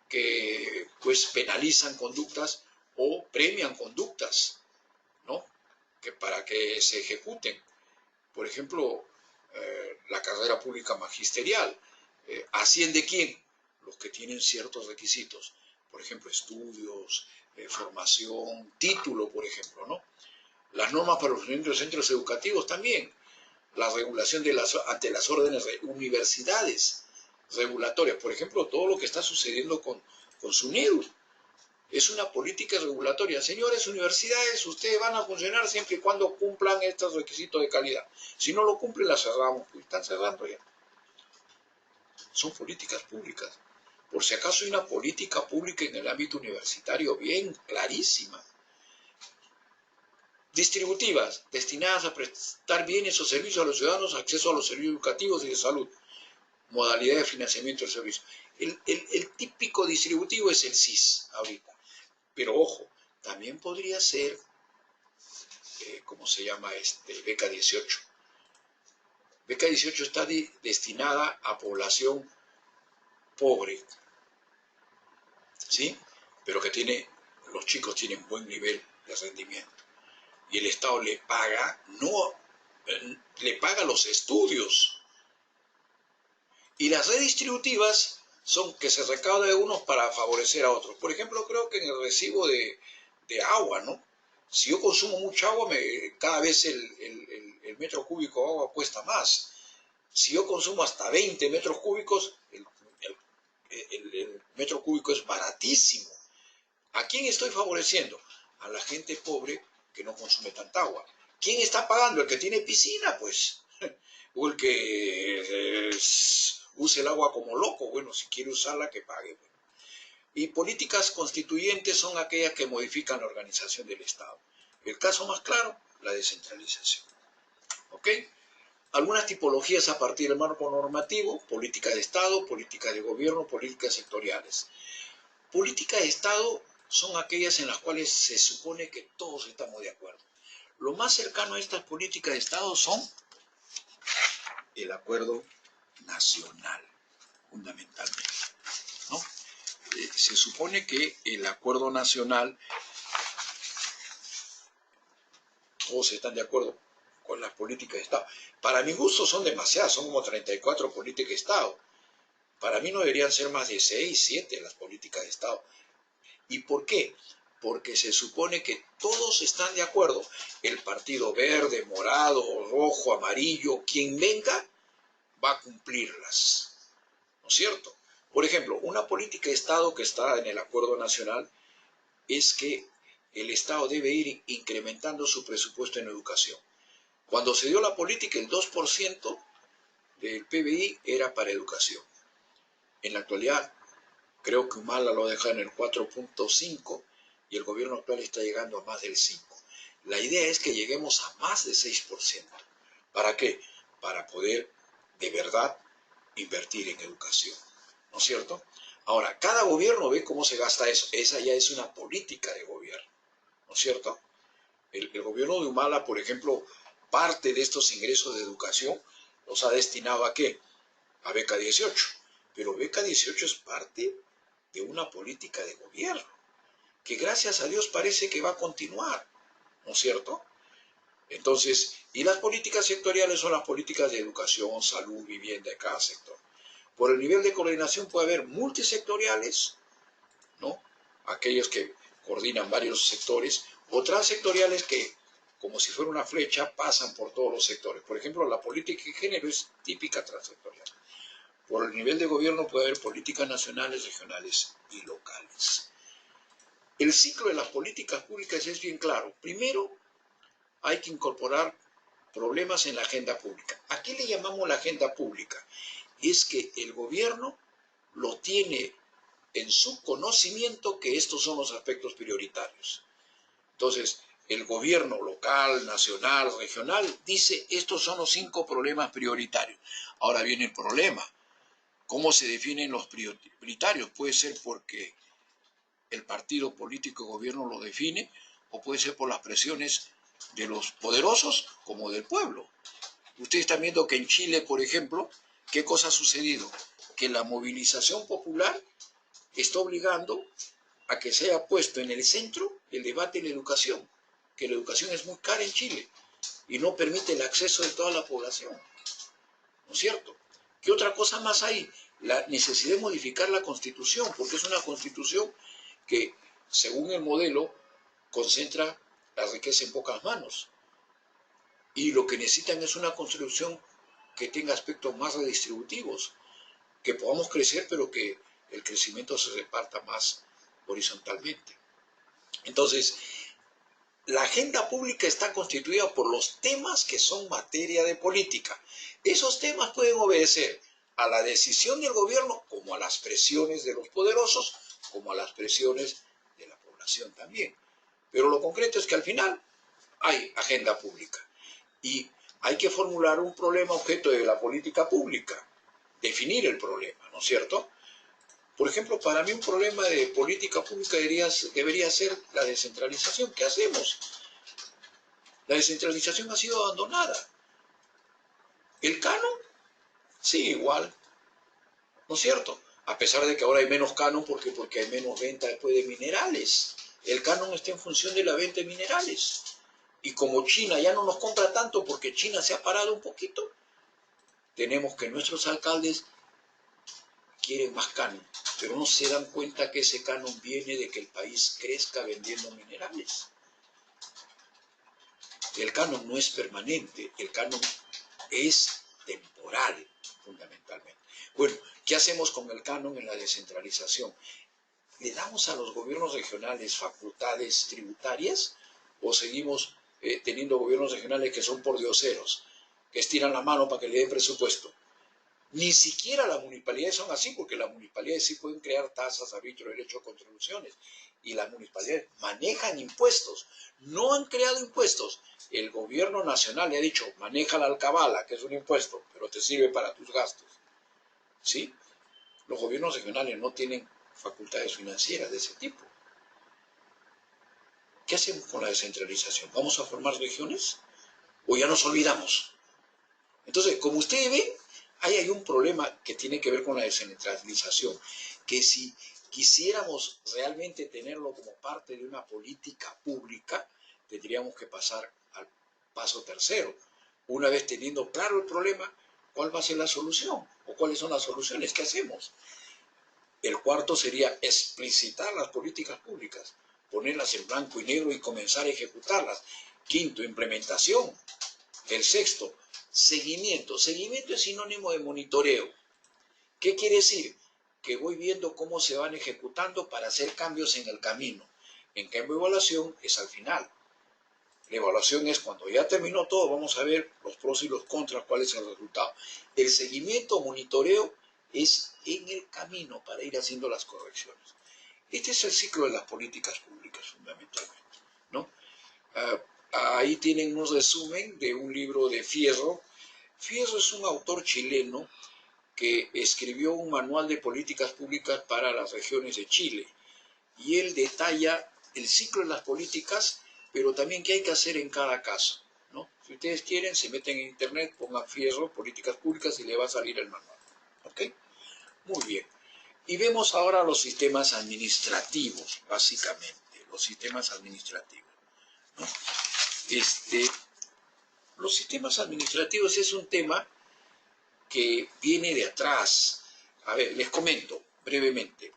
que pues penalizan conductas o premian conductas, ¿no?, que para que se ejecuten. Por ejemplo, la carrera pública magisterial. ¿Asciende quién? Los que tienen ciertos requisitos. Por ejemplo, estudios, formación, título, por ejemplo, ¿no? Las normas para los funcionamiento de centros educativos también. La regulación ante las órdenes de universidades regulatorias. Por ejemplo, todo lo que está sucediendo con SUNEDU. Es una política regulatoria. Señores universidades, ustedes van a funcionar siempre y cuando cumplan estos requisitos de calidad. Si no lo cumplen, las cerramos. Pues están cerrando ya. Son políticas públicas. Por si acaso hay una política pública en el ámbito universitario bien clarísima. Distributivas, destinadas a prestar bienes o servicios a los ciudadanos, acceso a los servicios educativos y de salud. Modalidad de financiamiento del servicio. El típico distributivo es el CIS ahorita. Pero ojo, también podría ser, ¿cómo se llama? Beca 18. Beca 18 está destinada a población pobre, ¿sí? Pero que los chicos tienen buen nivel de rendimiento. Y el Estado le paga, le paga los estudios. Y las redistributivas son que se recauda de unos para favorecer a otros. Por ejemplo, creo que en el recibo de agua, ¿no?, Si yo consumo mucha agua, cada vez el metro cúbico de agua cuesta más. Si yo consumo hasta 20 metros cúbicos, el metro cúbico es baratísimo. ¿A quién estoy favoreciendo? A la gente pobre que no consume tanta agua. ¿Quién está pagando? El que tiene piscina, pues. O el que use el agua como loco. Bueno, si quiere usarla, que pague. Bueno. Y políticas constituyentes son aquellas que modifican la organización del Estado. El caso más claro, la descentralización. ¿Ok? Algunas tipologías a partir del marco normativo: política de Estado, política de gobierno, políticas sectoriales. Política de Estado son aquellas en las cuales se supone que todos estamos de acuerdo. Lo más cercano a estas políticas de Estado son el acuerdo nacional, fundamentalmente, ¿no? Se supone que el acuerdo nacional, todos están de acuerdo con las políticas de Estado. Para mi gusto son demasiadas, son como 34 políticas de Estado. Para mí no deberían ser más de 6, 7 las políticas de Estado. ¿Y por qué? Porque se supone que todos están de acuerdo. El partido verde, morado, rojo, amarillo, quien venga, va a cumplirlas. ¿No es cierto? Por ejemplo, una política de Estado que está en el acuerdo nacional es que el Estado debe ir incrementando su presupuesto en educación. Cuando se dio la política, el 2% del PBI era para educación. En la actualidad, creo que Humala lo deja en el 4.5 y el gobierno actual está llegando a más del 5. La idea es que lleguemos a más de 6%. ¿Para qué? Para poder de verdad invertir en educación. ¿No es cierto? Ahora, cada gobierno ve cómo se gasta eso. Esa ya es una política de gobierno. ¿No es cierto? El gobierno de Humala, por ejemplo, parte de estos ingresos de educación los ha destinado ¿a qué? A beca 18. Pero beca 18 es parte de una política de gobierno, que gracias a Dios parece que va a continuar, ¿no es cierto? Entonces, y las políticas sectoriales son las políticas de educación, salud, vivienda de cada sector. Por el nivel de coordinación puede haber multisectoriales, ¿no? Aquellos que coordinan varios sectores, o transectoriales que, como si fuera una flecha, pasan por todos los sectores. Por ejemplo, la política de género es típica transectorial. Por el nivel de gobierno puede haber políticas nacionales, regionales y locales. El ciclo de las políticas públicas es bien claro. Primero, hay que incorporar problemas en la agenda pública. ¿A qué le llamamos la agenda pública? Es que el gobierno lo tiene en su conocimiento que estos son los aspectos prioritarios. Entonces, el gobierno local, nacional, regional, dice estos son los 5 problemas prioritarios. Ahora viene el problema. ¿Cómo se definen los prioritarios? Puede ser porque el partido político de gobierno lo define, o puede ser por las presiones de los poderosos como del pueblo. Ustedes están viendo que en Chile, por ejemplo, ¿qué cosa ha sucedido? Que la movilización popular está obligando a que se haya puesto en el centro el debate de la educación, que la educación es muy cara en Chile y no permite el acceso de toda la población. ¿No es cierto? ¿Qué otra cosa más hay? La necesidad de modificar la Constitución, porque es una Constitución que, según el modelo, concentra la riqueza en pocas manos. Y lo que necesitan es una Constitución que tenga aspectos más redistributivos, que podamos crecer, pero que el crecimiento se reparta más horizontalmente. Entonces, la agenda pública está constituida por los temas que son materia de política. Esos temas pueden obedecer a la decisión del gobierno, como a las presiones de los poderosos, como a las presiones de la población también. Pero lo concreto es que al final hay agenda pública y hay que formular un problema objeto de la política pública, definir el problema, ¿no es cierto? Por ejemplo, para mí un problema de política pública debería ser la descentralización. ¿Qué hacemos? La descentralización ha sido abandonada. ¿El canon? Sí, igual, ¿no es cierto? A pesar de que ahora hay menos canon porque hay menos venta después de minerales. El canon está en función de la venta de minerales. Y como China ya no nos compra tanto porque China se ha parado un poquito, tenemos que nuestros alcaldes quieren más canon, pero no se dan cuenta que ese canon viene de que el país crezca vendiendo minerales. El canon no es permanente, el canon es temporal, fundamentalmente. Bueno, ¿qué hacemos con el canon en la descentralización? ¿Le damos a los gobiernos regionales facultades tributarias o seguimos teniendo gobiernos regionales que son pordioseros, que estiran la mano para que le den presupuesto? Ni siquiera las municipalidades son así, porque las municipalidades sí pueden crear tasas, arbitrio, derecho a contribuciones, y las municipalidades manejan impuestos, no han creado impuestos. El gobierno nacional le ha dicho, maneja la alcabala, que es un impuesto, pero te sirve para tus gastos. ¿Sí? Los gobiernos regionales no tienen facultades financieras de ese tipo. ¿Qué hacemos con la descentralización? ¿Vamos a formar regiones? ¿O ya nos olvidamos? Entonces, como ustedes ven, ahí hay un problema que tiene que ver con la descentralización, que si quisiéramos realmente tenerlo como parte de una política pública, tendríamos que pasar al paso tercero. Una vez teniendo claro el problema, ¿cuál va a ser la solución? ¿O cuáles son las soluciones? ¿Qué hacemos? El cuarto sería explicitar las políticas públicas, ponerlas en blanco y negro y comenzar a ejecutarlas. Quinto, implementación. El sexto, seguimiento. Seguimiento es sinónimo de monitoreo. ¿Qué quiere decir? Que voy viendo cómo se van ejecutando para hacer cambios en el camino. En cambio, evaluación es al final. La evaluación es cuando ya terminó todo, vamos a ver los pros y los contras, cuál es el resultado. El seguimiento, monitoreo, es en el camino para ir haciendo las correcciones. Este es el ciclo de las políticas públicas, fundamentalmente, ¿no? Ahí tienen un resumen de un libro de Fierro. Fierro es un autor chileno que escribió un manual de políticas públicas para las regiones de Chile. Y él detalla el ciclo de las políticas, pero también qué hay que hacer en cada caso, ¿no? Si ustedes quieren, se meten en internet, pongan Fierro, políticas públicas, y le va a salir el manual. ¿Ok? Muy bien. Y vemos ahora los sistemas administrativos, básicamente, los sistemas administrativos, ¿no? Los sistemas administrativos es un tema que viene de atrás. A ver, les comento brevemente.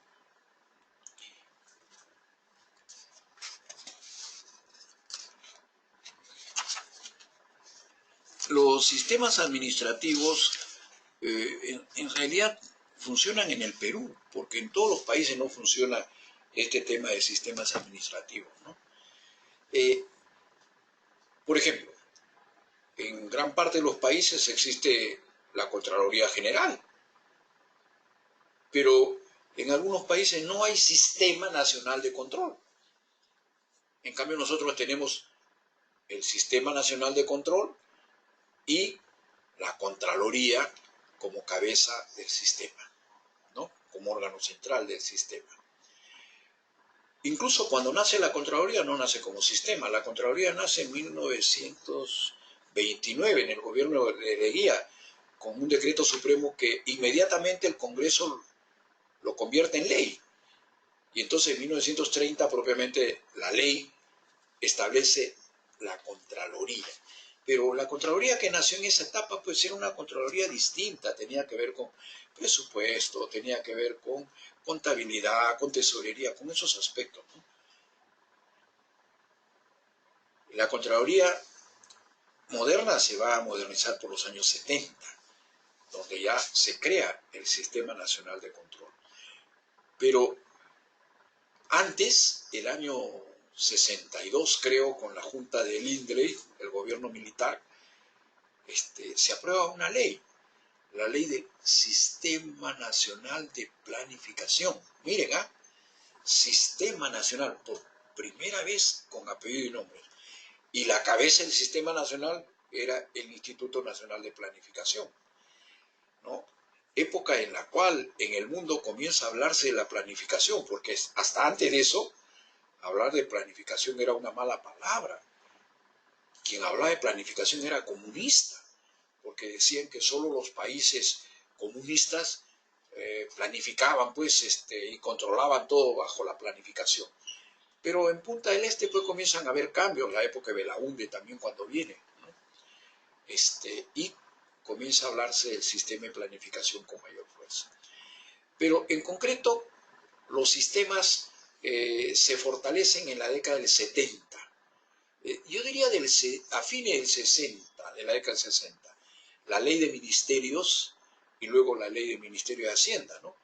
Los sistemas administrativos en realidad funcionan en el Perú, porque en todos los países no funciona este tema de sistemas administrativos, ¿no? Por ejemplo, en gran parte de los países existe la Contraloría General, pero en algunos países no hay sistema nacional de control. En cambio, nosotros tenemos el Sistema Nacional de Control y la Contraloría como cabeza del sistema, ¿no? Como órgano central del sistema. Incluso cuando nace la Contraloría no nace como sistema. La Contraloría nace en 1929 en el gobierno de Leguía, con un decreto supremo que inmediatamente el Congreso lo convierte en ley. Y entonces en 1930 propiamente la ley establece la Contraloría. Pero la Contraloría que nació en esa etapa pues era una Contraloría distinta, tenía que ver con presupuesto, tenía que ver con contabilidad, con tesorería, con esos aspectos, ¿no? La Contraloría moderna se va a modernizar por los años 70, donde ya se crea el Sistema Nacional de Control. Pero antes, el año 62, creo, con la Junta del INDRE, el gobierno militar, se aprueba una ley, la ley del Sistema Nacional de Planificación. Miren, Sistema Nacional, por primera vez con apellido y nombre. Y la cabeza del Sistema Nacional era el Instituto Nacional de Planificación, ¿no? Época en la cual en el mundo comienza a hablarse de la planificación, porque hasta antes de eso, hablar de planificación era una mala palabra. Quien hablaba de planificación era comunista, porque decían que solo los países comunistas planificaban pues, y controlaban todo bajo la planificación. Pero en Punta del Este pues comienzan a haber cambios, la época de Belaúnde también cuando viene, ¿no? Y comienza a hablarse del sistema de planificación con mayor fuerza. Pero en concreto, los sistemas se fortalecen en la década del 70, yo diría a fines del 60, de la década del 60, la ley de ministerios y luego la ley de Ministerio de Hacienda, ¿no?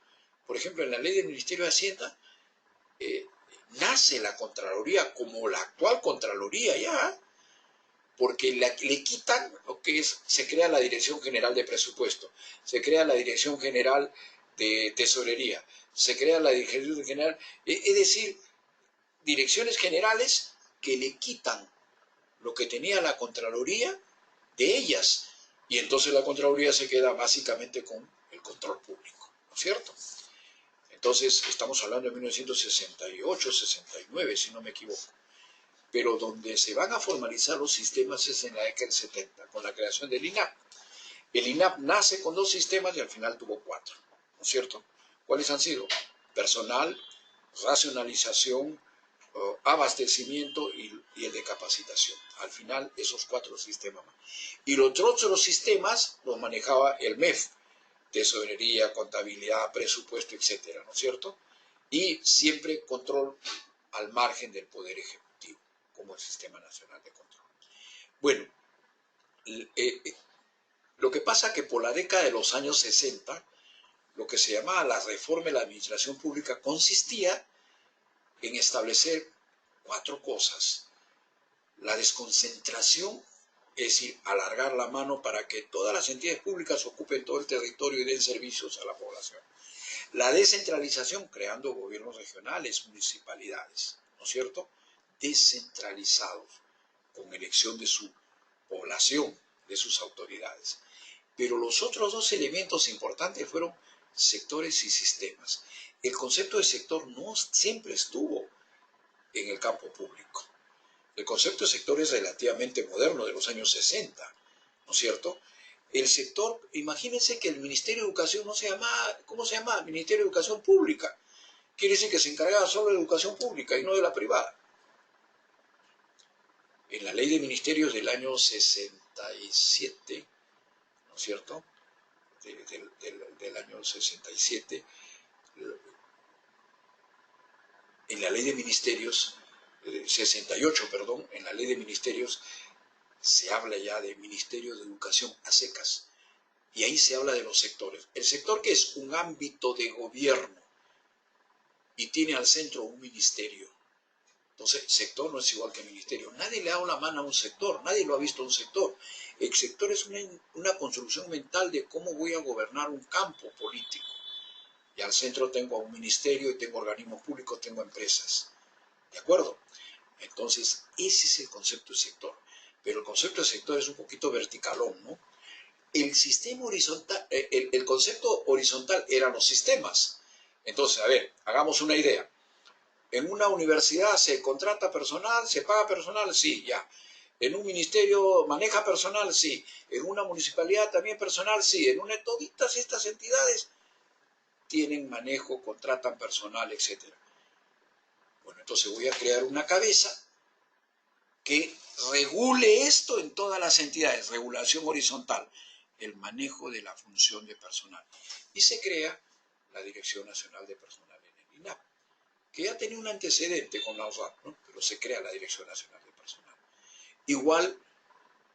Por ejemplo, en la ley del Ministerio de Hacienda eh, nace la Contraloría como la actual Contraloría ya, porque le quitan lo que es, se crea la Dirección General de Presupuesto, se crea la Dirección General de Tesorería, se crea la Dirección General, es decir, direcciones generales que le quitan lo que tenía la Contraloría de ellas, y entonces la Contraloría se queda básicamente con el control público, ¿no es cierto? Entonces, estamos hablando de 1968, 69, si no me equivoco. Pero donde se van a formalizar los sistemas es en la década del 70, con la creación del INAP. El INAP nace con 2 sistemas y al final tuvo 4, ¿no es cierto? ¿Cuáles han sido? Personal, racionalización, abastecimiento y el de capacitación. Al final, esos 4 sistemas más. Y los otros sistemas los manejaba el MEF, tesorería, contabilidad, presupuesto, etcétera, ¿no es cierto? Y siempre control al margen del Poder Ejecutivo, como el Sistema Nacional de Control. Bueno, lo que pasa es que por la década de los años 60, lo que se llamaba la reforma de la administración pública consistía en establecer 4 cosas. La desconcentración, es decir, alargar la mano para que todas las entidades públicas ocupen todo el territorio y den servicios a la población. La descentralización, creando gobiernos regionales, municipalidades, ¿no es cierto? Descentralizados, con elección de su población, de sus autoridades. Pero los otros 2 elementos importantes fueron sectores y sistemas. El concepto de sector no siempre estuvo en el campo público. El concepto de sector es relativamente moderno, de los años 60, ¿no es cierto? El sector, imagínense que el Ministerio de Educación no se llamaba, ¿cómo se llama? Ministerio de Educación Pública. Quiere decir que se encargaba solo de educación pública y no de la privada. En la ley de ministerios del año 67, ¿no es cierto? Del año 67, en la ley de ministerios, 68, perdón, en la ley de ministerios se habla ya de Ministerio de Educación a secas. Y ahí se habla de los sectores. El sector que es un ámbito de gobierno y tiene al centro un ministerio. Entonces, sector no es igual que ministerio. Nadie le ha dado la mano a un sector, nadie lo ha visto a un sector. El sector es una construcción mental de cómo voy a gobernar un campo político. Y al centro tengo a un ministerio y tengo organismos públicos, tengo empresas. ¿De acuerdo? Entonces, ese es el concepto de sector. Pero el concepto de sector es un poquito verticalón, ¿no? El sistema horizontal, el concepto horizontal eran los sistemas. Entonces, a ver, hagamos una idea. En una universidad se contrata personal, se paga personal, sí, ya. En un ministerio maneja personal, sí. En una municipalidad también personal, sí. Toditas estas entidades tienen manejo, contratan personal, etc. Bueno, entonces voy a crear una cabeza que regule esto en todas las entidades, regulación horizontal, el manejo de la función de personal. Y se crea la Dirección Nacional de Personal en el INAP, que ya tenía un antecedente con la OSAP, ¿no? Pero se crea la Dirección Nacional de Personal. Igual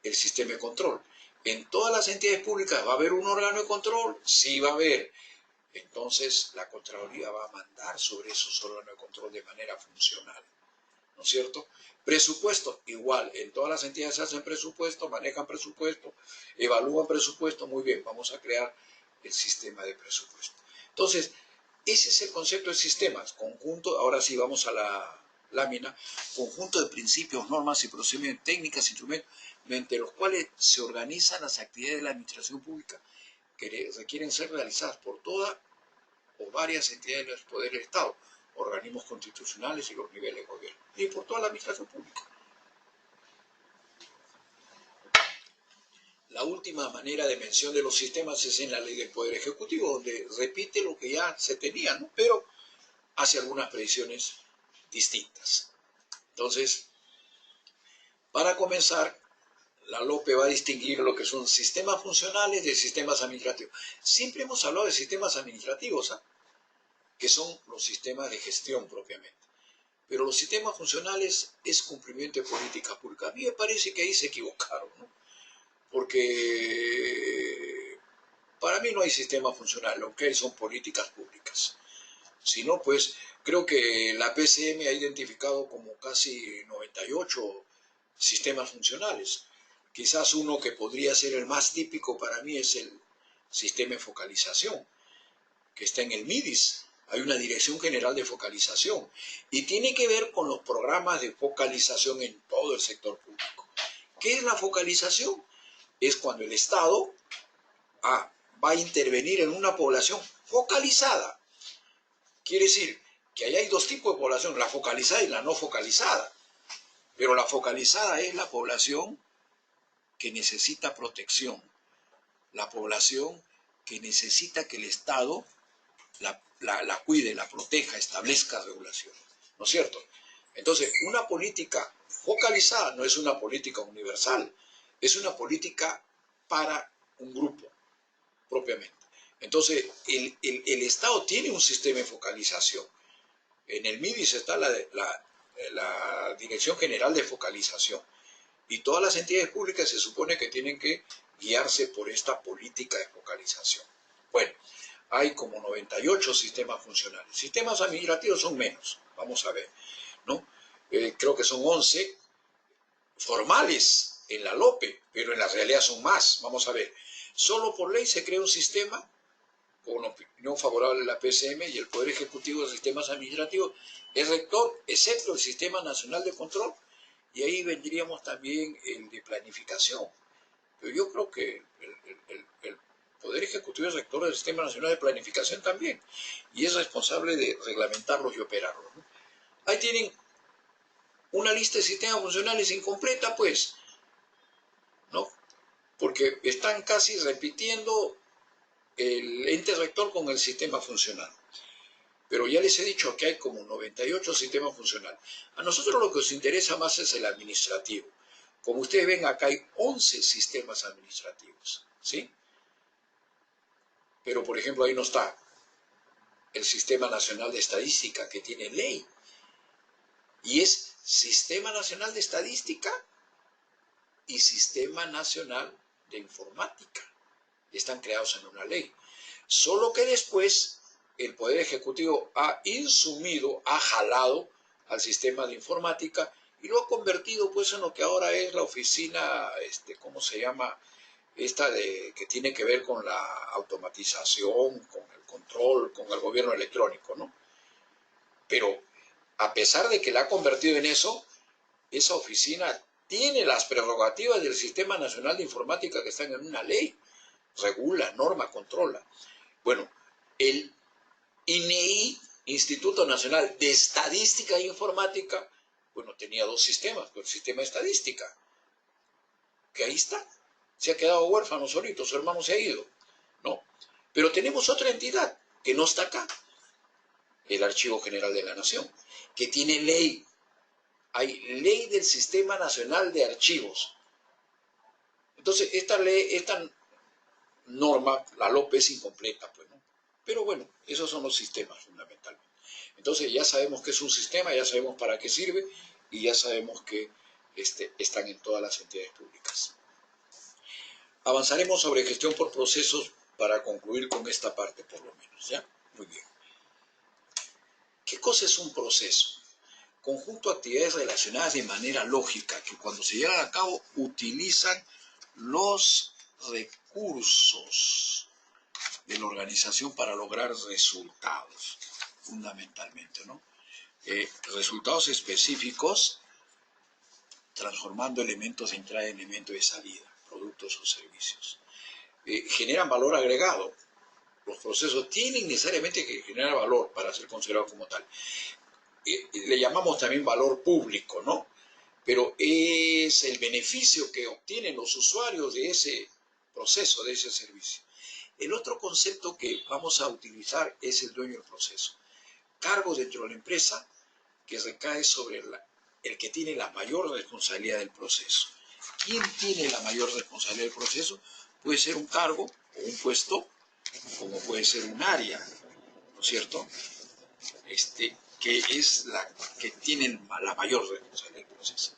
el sistema de control. En todas las entidades públicas va a haber un órgano de control, sí va a haber. Entonces la Contraloría va a mandar sobre esos órganos de control de manera funcional, ¿no es cierto? Presupuesto, igual, en todas las entidades se hacen presupuesto, manejan presupuesto, evalúan presupuesto, muy bien, vamos a crear el sistema de presupuesto. Entonces, ese es el concepto de sistemas, conjunto, ahora sí vamos a la lámina, conjunto de principios, normas y procedimientos, técnicas, instrumentos, mediante los cuales se organizan las actividades de la administración pública que requieren ser realizadas por toda o varias entidades del poder del Estado, organismos constitucionales y los niveles de gobierno, y por toda la administración pública. La última manera de mención de los sistemas es en la ley del Poder Ejecutivo, donde repite lo que ya se tenía, ¿no? Pero hace algunas predicciones distintas. Entonces, para comenzar, la LOPE va a distinguir lo que son sistemas funcionales de sistemas administrativos. Siempre hemos hablado de sistemas administrativos, ¿eh? Que son los sistemas de gestión propiamente. Pero los sistemas funcionales es cumplimiento de políticas públicas. A mí me parece que ahí se equivocaron, ¿no? Porque para mí no hay sistema funcional, lo que hay son políticas públicas. Si no, pues creo que la PCM ha identificado como casi 98 sistemas funcionales. Quizás uno que podría ser el más típico para mí es el sistema de focalización, que está en el MIDIS. Hay una Dirección General de Focalización y tiene que ver con los programas de focalización en todo el sector público. ¿Qué es la focalización? Es cuando el Estado va a intervenir en una población focalizada. Quiere decir que ahí hay dos tipos de población, la focalizada y la no focalizada. Pero la focalizada es la población que necesita protección, la población que necesita que el Estado la cuide, la proteja, establezca regulaciones, ¿no es cierto? Entonces, una política focalizada no es una política universal, es una política para un grupo, propiamente. Entonces, el Estado tiene un sistema de focalización. En el MIDIS está la Dirección General de Focalización. Y todas las entidades públicas se supone que tienen que guiarse por esta política de focalización. Bueno, hay como 98 sistemas funcionales. Sistemas administrativos son menos, vamos a ver, ¿no? Creo que son 11 formales en la LOPE, pero en la realidad son más, vamos a ver. Solo por ley se crea un sistema con opinión favorable de la PCM y el Poder Ejecutivo de Sistemas Administrativos es rector, excepto el Sistema Nacional de Control, y ahí vendríamos también el de planificación. Pero yo creo que el Poder Ejecutivo es rector del Sistema Nacional de Planificación también, y es responsable de reglamentarlos y operarlos, ¿no? Ahí tienen una lista de sistemas funcionales incompleta, pues, ¿no? Porque están casi repitiendo el ente rector con el sistema funcional. Pero ya les he dicho que hay como 98 sistemas funcionales. A nosotros lo que nos interesa más es el administrativo. Como ustedes ven, acá hay 11 sistemas administrativos, ¿sí? Pero, por ejemplo, ahí no está el Sistema Nacional de Estadística, que tiene ley. Y es Sistema Nacional de Estadística y Sistema Nacional de Informática. Están creados en una ley. Solo que después el Poder Ejecutivo ha insumido, ha jalado al sistema de informática y lo ha convertido pues en lo que ahora es la oficina, ¿cómo se llama? Esta que tiene que ver con la automatización, con el control, con el gobierno electrónico, ¿no? Pero a pesar de que la ha convertido en eso, esa oficina tiene las prerrogativas del Sistema Nacional de Informática que están en una ley. Regula, norma, controla. Bueno, el INEI, Instituto Nacional de Estadística e Informática, bueno, tenía dos sistemas, el sistema de estadística, que ahí está, se ha quedado huérfano solito, su hermano se ha ido, ¿no? Pero tenemos otra entidad que no está acá, el Archivo General de la Nación, que tiene ley. Hay ley del Sistema Nacional de Archivos. Entonces, esta ley, esta norma, la LOPE es incompleta, pues, ¿no? Pero bueno, esos son los sistemas fundamentalmente. Entonces ya sabemos que es un sistema, ya sabemos para qué sirve y ya sabemos que están en todas las entidades públicas. Avanzaremos sobre gestión por procesos para concluir con esta parte por lo menos, ¿ya? Muy bien. ¿Qué cosa es un proceso? Conjunto de actividades relacionadas de manera lógica que cuando se llevan a cabo utilizan los recursos de la organización para lograr resultados, fundamentalmente, ¿no? Resultados específicos, transformando elementos de entrada en elementos de salida, productos o servicios. Generan valor agregado. Los procesos tienen necesariamente que generar valor para ser considerados como tal. Le llamamos también valor público, ¿no? Pero es el beneficio que obtienen los usuarios de ese proceso, de ese servicio. El otro concepto que vamos a utilizar es el dueño del proceso. Cargo dentro de la empresa que recae sobre el que tiene la mayor responsabilidad del proceso. ¿Quién tiene la mayor responsabilidad del proceso? Puede ser un cargo o un puesto, como puede ser un área, ¿no es cierto? que es la que tiene la mayor responsabilidad del proceso.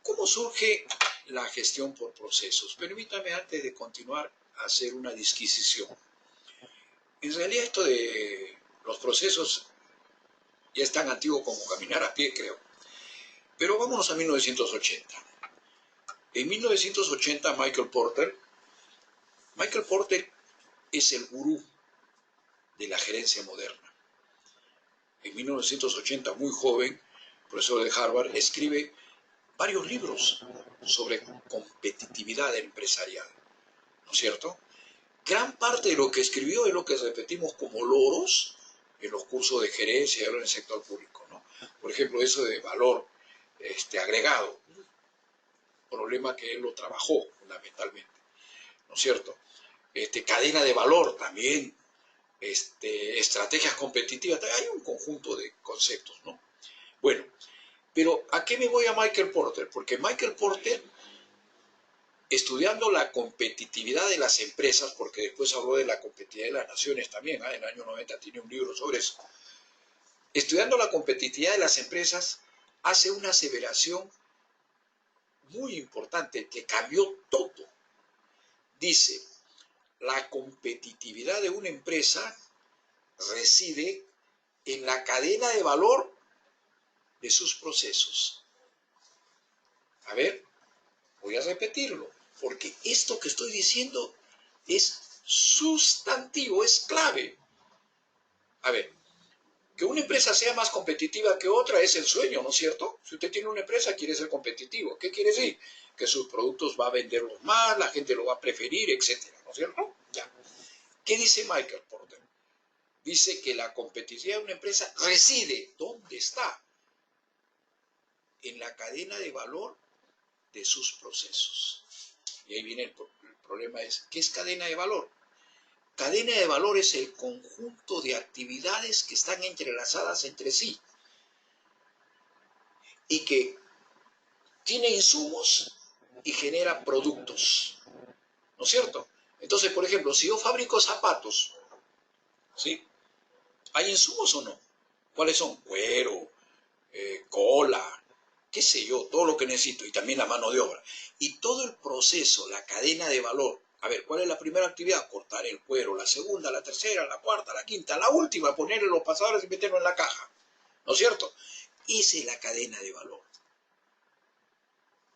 ¿Cómo surge la gestión por procesos? Permítame, antes de continuar, hacer una disquisición. En realidad esto de los procesos ya es tan antiguo como caminar a pie, creo. Pero vámonos a 1980. En 1980 Michael Porter es el gurú de la gerencia moderna. En 1980, muy joven, profesor de Harvard, escribe varios libros sobre competitividad empresarial, ¿no es cierto? Gran parte de lo que escribió es lo que repetimos como loros en los cursos de gerencia y ahora en el sector público, ¿no? Por ejemplo, eso de valor agregado, problema que él lo trabajó fundamentalmente, ¿no es cierto? Cadena de valor también, estrategias competitivas, hay un conjunto de conceptos, ¿no? Bueno, pero ¿a qué me voy a Michael Porter? Porque Michael Porter, estudiando la competitividad de las empresas, porque después habló de la competitividad de las naciones también, en el año 90 tiene un libro sobre eso, estudiando la competitividad de las empresas, hace una aseveración muy importante que cambió todo. Dice, la competitividad de una empresa reside en la cadena de valor de sus procesos. A ver, voy a repetirlo, porque esto que estoy diciendo es sustantivo, es clave. A ver, que una empresa sea más competitiva que otra es el sueño, ¿no es cierto? Si usted tiene una empresa, quiere ser competitivo. ¿Qué quiere decir? Que sus productos va a venderlos más, la gente lo va a preferir, etcétera, ¿no es cierto? Ya. ¿Qué dice Michael Porter? Dice que la competitividad de una empresa reside, ¿dónde está? En la cadena de valor de sus procesos. Y ahí viene el problema, ¿qué es cadena de valor? Cadena de valor es el conjunto de actividades que están entrelazadas entre sí y que tiene insumos y genera productos, ¿no es cierto? Entonces, por ejemplo, si yo fabrico zapatos, ¿sí? ¿Hay insumos o no? ¿Cuáles son? Cuero, cola, qué sé yo, todo lo que necesito, y también la mano de obra. Y todo el proceso, la cadena de valor. A ver, ¿cuál es la primera actividad? Cortar el cuero. La segunda, la tercera, la cuarta, la quinta, la última, ponerle los pasadores y meterlo en la caja, ¿no es cierto? Esa es la cadena de valor.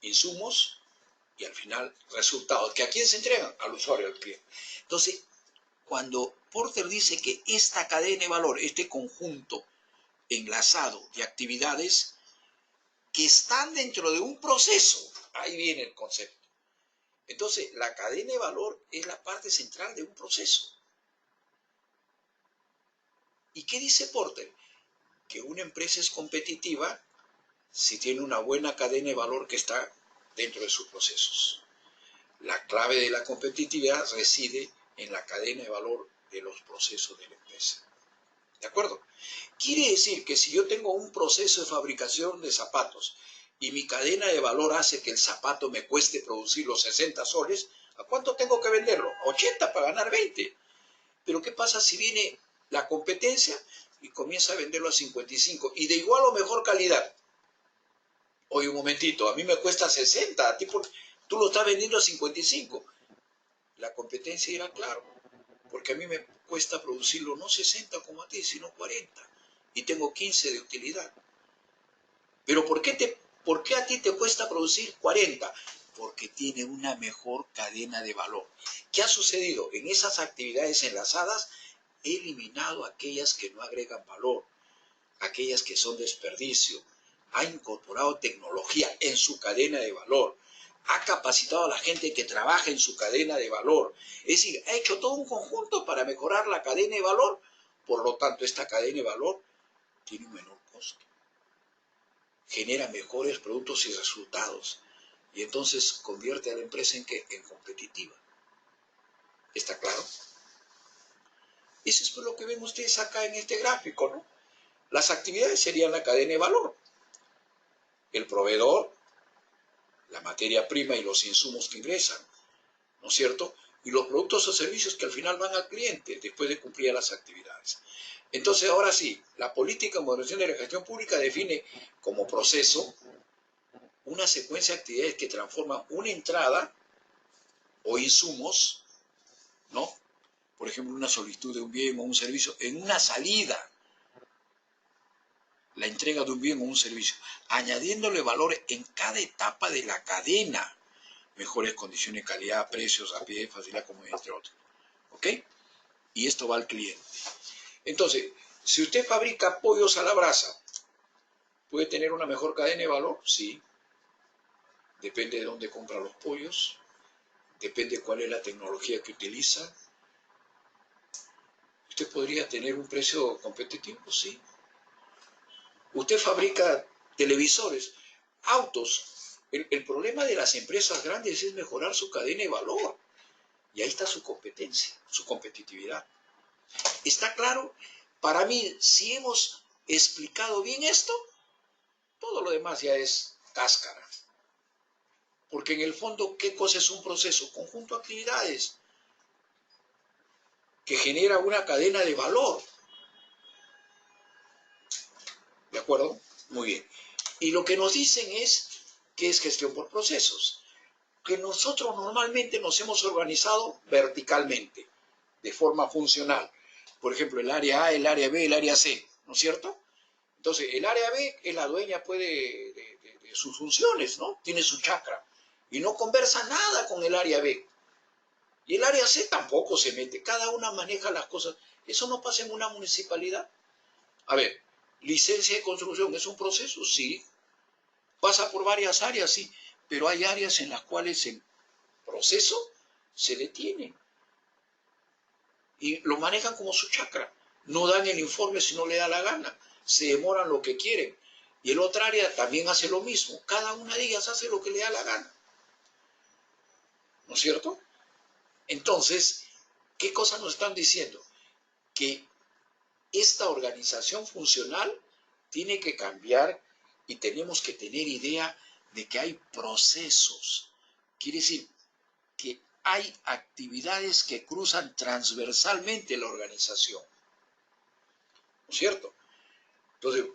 Insumos y al final resultados. ¿Que a quién se entregan? Al usuario, al cliente. Entonces, cuando Porter dice que esta cadena de valor, este conjunto enlazado de actividades que están dentro de un proceso, ahí viene el concepto. Entonces, la cadena de valor es la parte central de un proceso. ¿Y qué dice Porter? Que una empresa es competitiva si tiene una buena cadena de valor que está dentro de sus procesos. La clave de la competitividad reside en la cadena de valor de los procesos de la empresa. ¿De acuerdo? Quiere decir que si yo tengo un proceso de fabricación de zapatos y mi cadena de valor hace que el zapato me cueste producir los 60 soles, ¿a cuánto tengo que venderlo? A 80 para ganar 20. Pero ¿qué pasa si viene la competencia y comienza a venderlo a 55 y de igual o mejor calidad? Oye, un momentito, a mí me cuesta 60, a ti tú lo estás vendiendo a 55. La competencia era claro, porque a mí me cuesta producirlo no 60 como a ti, sino 40. Y tengo 15 de utilidad. Pero ¿por qué a ti te cuesta producir 40? Porque tiene una mejor cadena de valor. ¿Qué ha sucedido? En esas actividades enlazadas he eliminado aquellas que no agregan valor, aquellas que son desperdicio. Ha incorporado tecnología en su cadena de valor. Ha capacitado a la gente que trabaja en su cadena de valor. Es decir, ha hecho todo un conjunto para mejorar la cadena de valor. Por lo tanto, esta cadena de valor tiene un menor costo. Genera mejores productos y resultados. Y entonces convierte a la empresa en competitiva. ¿Está claro? Eso es por lo que ven ustedes acá en este gráfico, ¿no? Las actividades serían la cadena de valor. El proveedor, la materia prima y los insumos que ingresan, ¿no es cierto? Y los productos o servicios que al final van al cliente después de cumplir las actividades. Entonces, ahora sí, la política de modernización de la gestión pública define como proceso una secuencia de actividades que transforman una entrada o insumos, ¿no? Por ejemplo, una solicitud de un bien o un servicio, en una salida, la entrega de un bien o un servicio, añadiéndole valor en cada etapa de la cadena, mejores condiciones de calidad, precios, rapidez, facilidad, comodidad, entre otros. ¿Ok? Y esto va al cliente. Entonces, si usted fabrica pollos a la brasa, ¿puede tener una mejor cadena de valor? Sí. Depende de dónde compra los pollos, depende cuál es la tecnología que utiliza. ¿Usted podría tener un precio competitivo? Sí. Usted fabrica televisores, autos. El problema de las empresas grandes es mejorar su cadena de valor. Y ahí está su competencia, su competitividad. ¿Está claro? Para mí, si hemos explicado bien esto, todo lo demás ya es cáscara. Porque en el fondo, ¿qué cosa es un proceso? Conjunto de actividades que genera una cadena de valor. ¿De acuerdo? Muy bien. Y lo que nos dicen es que es gestión por procesos. Que nosotros normalmente nos hemos organizado verticalmente, de forma funcional. Por ejemplo, el área A, el área B, el área C, ¿no es cierto? Entonces, el área B es la dueña pues, de sus funciones, ¿no? Tiene su chakra. Y no conversa nada con el área B. Y el área C tampoco se mete. Cada una maneja las cosas. ¿Eso no pasa en una municipalidad? A ver, licencia de construcción, ¿es un proceso? Sí. Pasa por varias áreas, sí. Pero hay áreas en las cuales el proceso se detiene. Y lo manejan como su chakra. No dan el informe si no le da la gana. Se demoran lo que quieren. Y el otro área también hace lo mismo. Cada una de ellas hace lo que le da la gana. ¿No es cierto? Entonces, ¿qué cosas nos están diciendo? Que esta organización funcional tiene que cambiar y tenemos que tener idea de que hay procesos. Quiere decir que hay actividades que cruzan transversalmente la organización. ¿No es cierto? Entonces,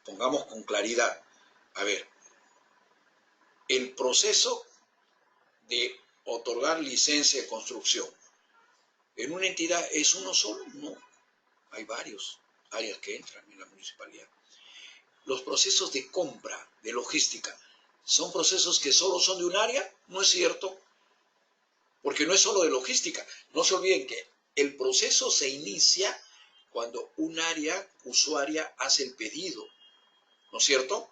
pongamos con claridad. A ver, el proceso de otorgar licencia de construcción en una entidad es uno solo. No, hay varios áreas que entran en la municipalidad. Los procesos de compra, de logística, ¿son procesos que solo son de un área? No es cierto, porque no es solo de logística. No se olviden que el proceso se inicia cuando un área usuaria hace el pedido, ¿no es cierto?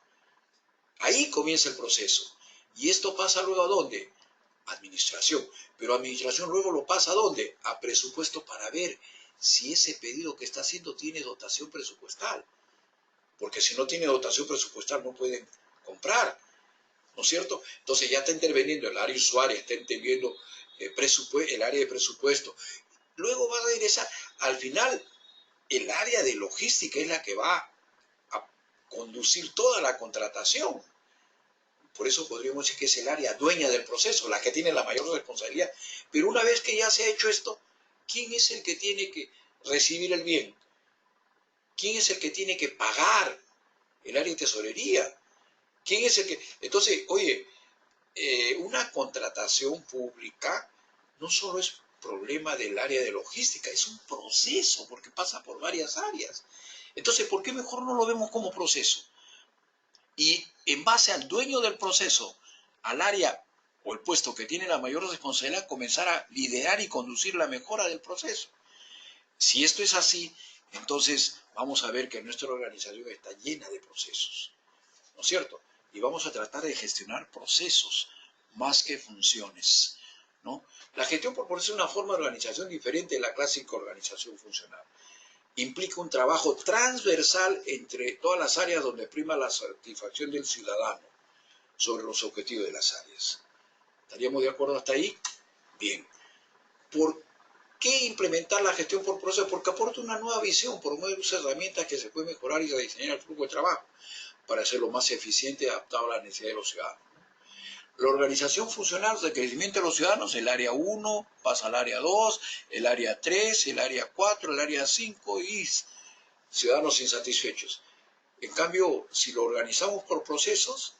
Ahí comienza el proceso. ¿Y esto pasa luego a dónde? Administración. Pero administración luego lo pasa a dónde? A presupuesto para ver si ese pedido que está haciendo tiene dotación presupuestal. Porque si no tiene dotación presupuestal no pueden comprar, ¿no es cierto? Entonces ya está interviniendo el área usuaria, está interviniendo el área de presupuesto. Luego va a regresar, al final, el área de logística es la que va a conducir toda la contratación. Por eso podríamos decir que es el área dueña del proceso, la que tiene la mayor responsabilidad. Pero una vez que ya se ha hecho esto, ¿quién es el que tiene que recibir el bien? ¿Quién es el que tiene que pagar? El área de tesorería. ¿Quién es el que...? Entonces, oye, una contratación pública no solo es problema del área de logística, es un proceso porque pasa por varias áreas. Entonces, ¿por qué mejor no lo vemos como proceso? Y en base al dueño del proceso, al área o el puesto que tiene la mayor responsabilidad, comenzar a liderar y conducir la mejora del proceso. Si esto es así, entonces vamos a ver que nuestra organización está llena de procesos, ¿no es cierto? Y vamos a tratar de gestionar procesos más que funciones, ¿no? La gestión por procesos es una forma de organización diferente de la clásica organización funcional. Implica un trabajo transversal entre todas las áreas donde prima la satisfacción del ciudadano sobre los objetivos de las áreas. ¿Estaríamos de acuerdo hasta ahí? Bien. ¿Por qué implementar la gestión por procesos? Porque aporta una nueva visión, promueve unas herramientas que se pueden mejorar y rediseñar el flujo de trabajo para hacerlo más eficiente y adaptado a las necesidades de los ciudadanos. La organización funcional de crecimiento de los ciudadanos, el área 1 pasa al área 2, el área 3, el área 4, el área 5 y ciudadanos insatisfechos. En cambio, si lo organizamos por procesos,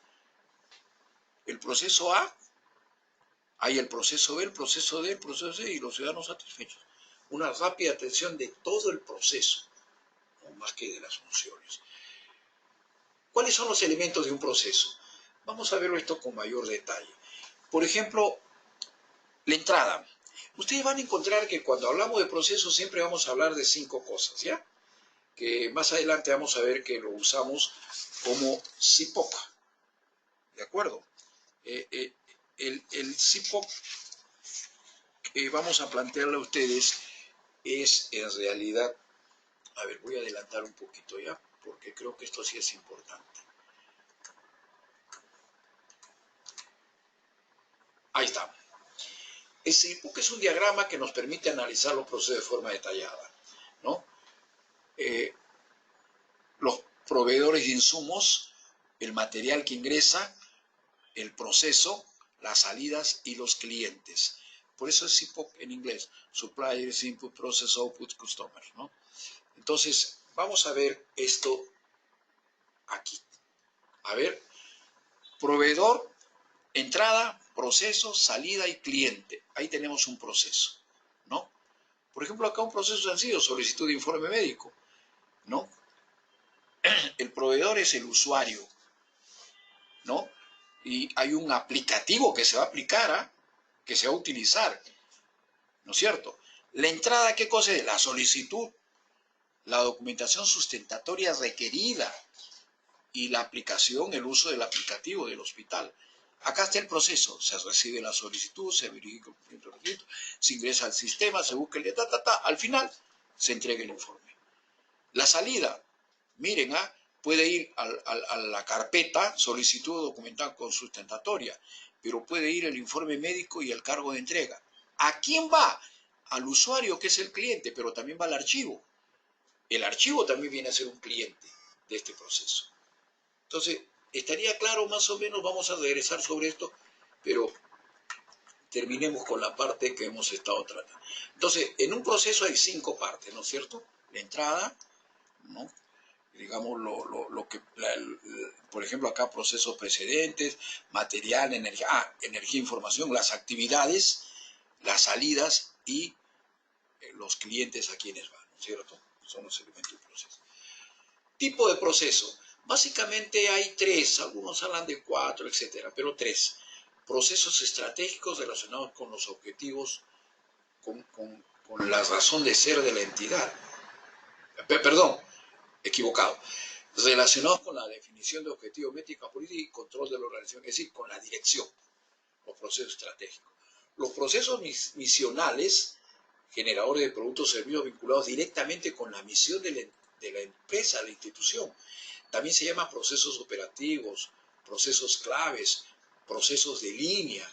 el proceso A, hay el proceso B, el proceso D, el proceso C y los ciudadanos satisfechos. Una rápida atención de todo el proceso, no más que de las funciones. ¿Cuáles son los elementos de un proceso? Vamos a ver esto con mayor detalle. Por ejemplo, la entrada. Ustedes van a encontrar que cuando hablamos de procesos siempre vamos a hablar de 5 cosas, ¿ya? Que más adelante vamos a ver que lo usamos como CIPOC, ¿de acuerdo? El CIPOC que vamos a plantearle a ustedes es en realidad, a ver, voy a adelantar un poquito ya, porque creo que esto sí es importante. Ahí está. El CIPOC es un diagrama que nos permite analizar los procesos de forma detallada, ¿no? Los proveedores de insumos, el material que ingresa, el proceso, las salidas y los clientes. Por eso es CIPOC en inglés, Suppliers, Input, Process, Output, Customer, ¿no? Entonces, vamos a ver esto aquí. A ver, proveedor, entrada, proceso, salida y cliente. Ahí tenemos un proceso, ¿no? Por ejemplo, acá un proceso sencillo, solicitud de informe médico, ¿no? El proveedor es el usuario, ¿no? Y hay un aplicativo que se va a aplicar, que se va a utilizar, ¿no es cierto? La entrada, ¿qué cosa es? La solicitud, la documentación sustentatoria requerida y la aplicación, el uso del aplicativo del hospital. Acá está el proceso, se recibe la solicitud, se verifica el cumplimiento del requisito, se ingresa al sistema, se busca el al final se entrega el informe. La salida, miren, puede ir a la carpeta solicitud documental con sustentatoria, pero puede ir el informe médico y el cargo de entrega. ¿A quién va? Al usuario, que es el cliente, pero también va al archivo. El archivo también viene a ser un cliente de este proceso. Entonces, estaría claro más o menos, vamos a regresar sobre esto, pero terminemos con la parte que hemos estado tratando. Entonces, en un proceso hay 5 partes, ¿no es cierto? La entrada, ¿no? Digamos, por ejemplo, acá procesos precedentes, material, energía, energía, información, las actividades, las salidas y los clientes a quienes van, ¿no es cierto? Son los elementos del proceso. Tipo de proceso. Básicamente hay 3, algunos hablan de 4, etcétera, pero 3. Procesos estratégicos relacionados con los objetivos, con la razón de ser de la entidad. Perdón, equivocado. Relacionados con la definición de objetivos, métrica política y control de la organización, es decir, con la dirección, los procesos estratégicos. Los procesos misionales, generadores de productos o servicios vinculados directamente con la misión de la empresa, la institución. También se llaman procesos operativos, procesos claves, procesos de línea.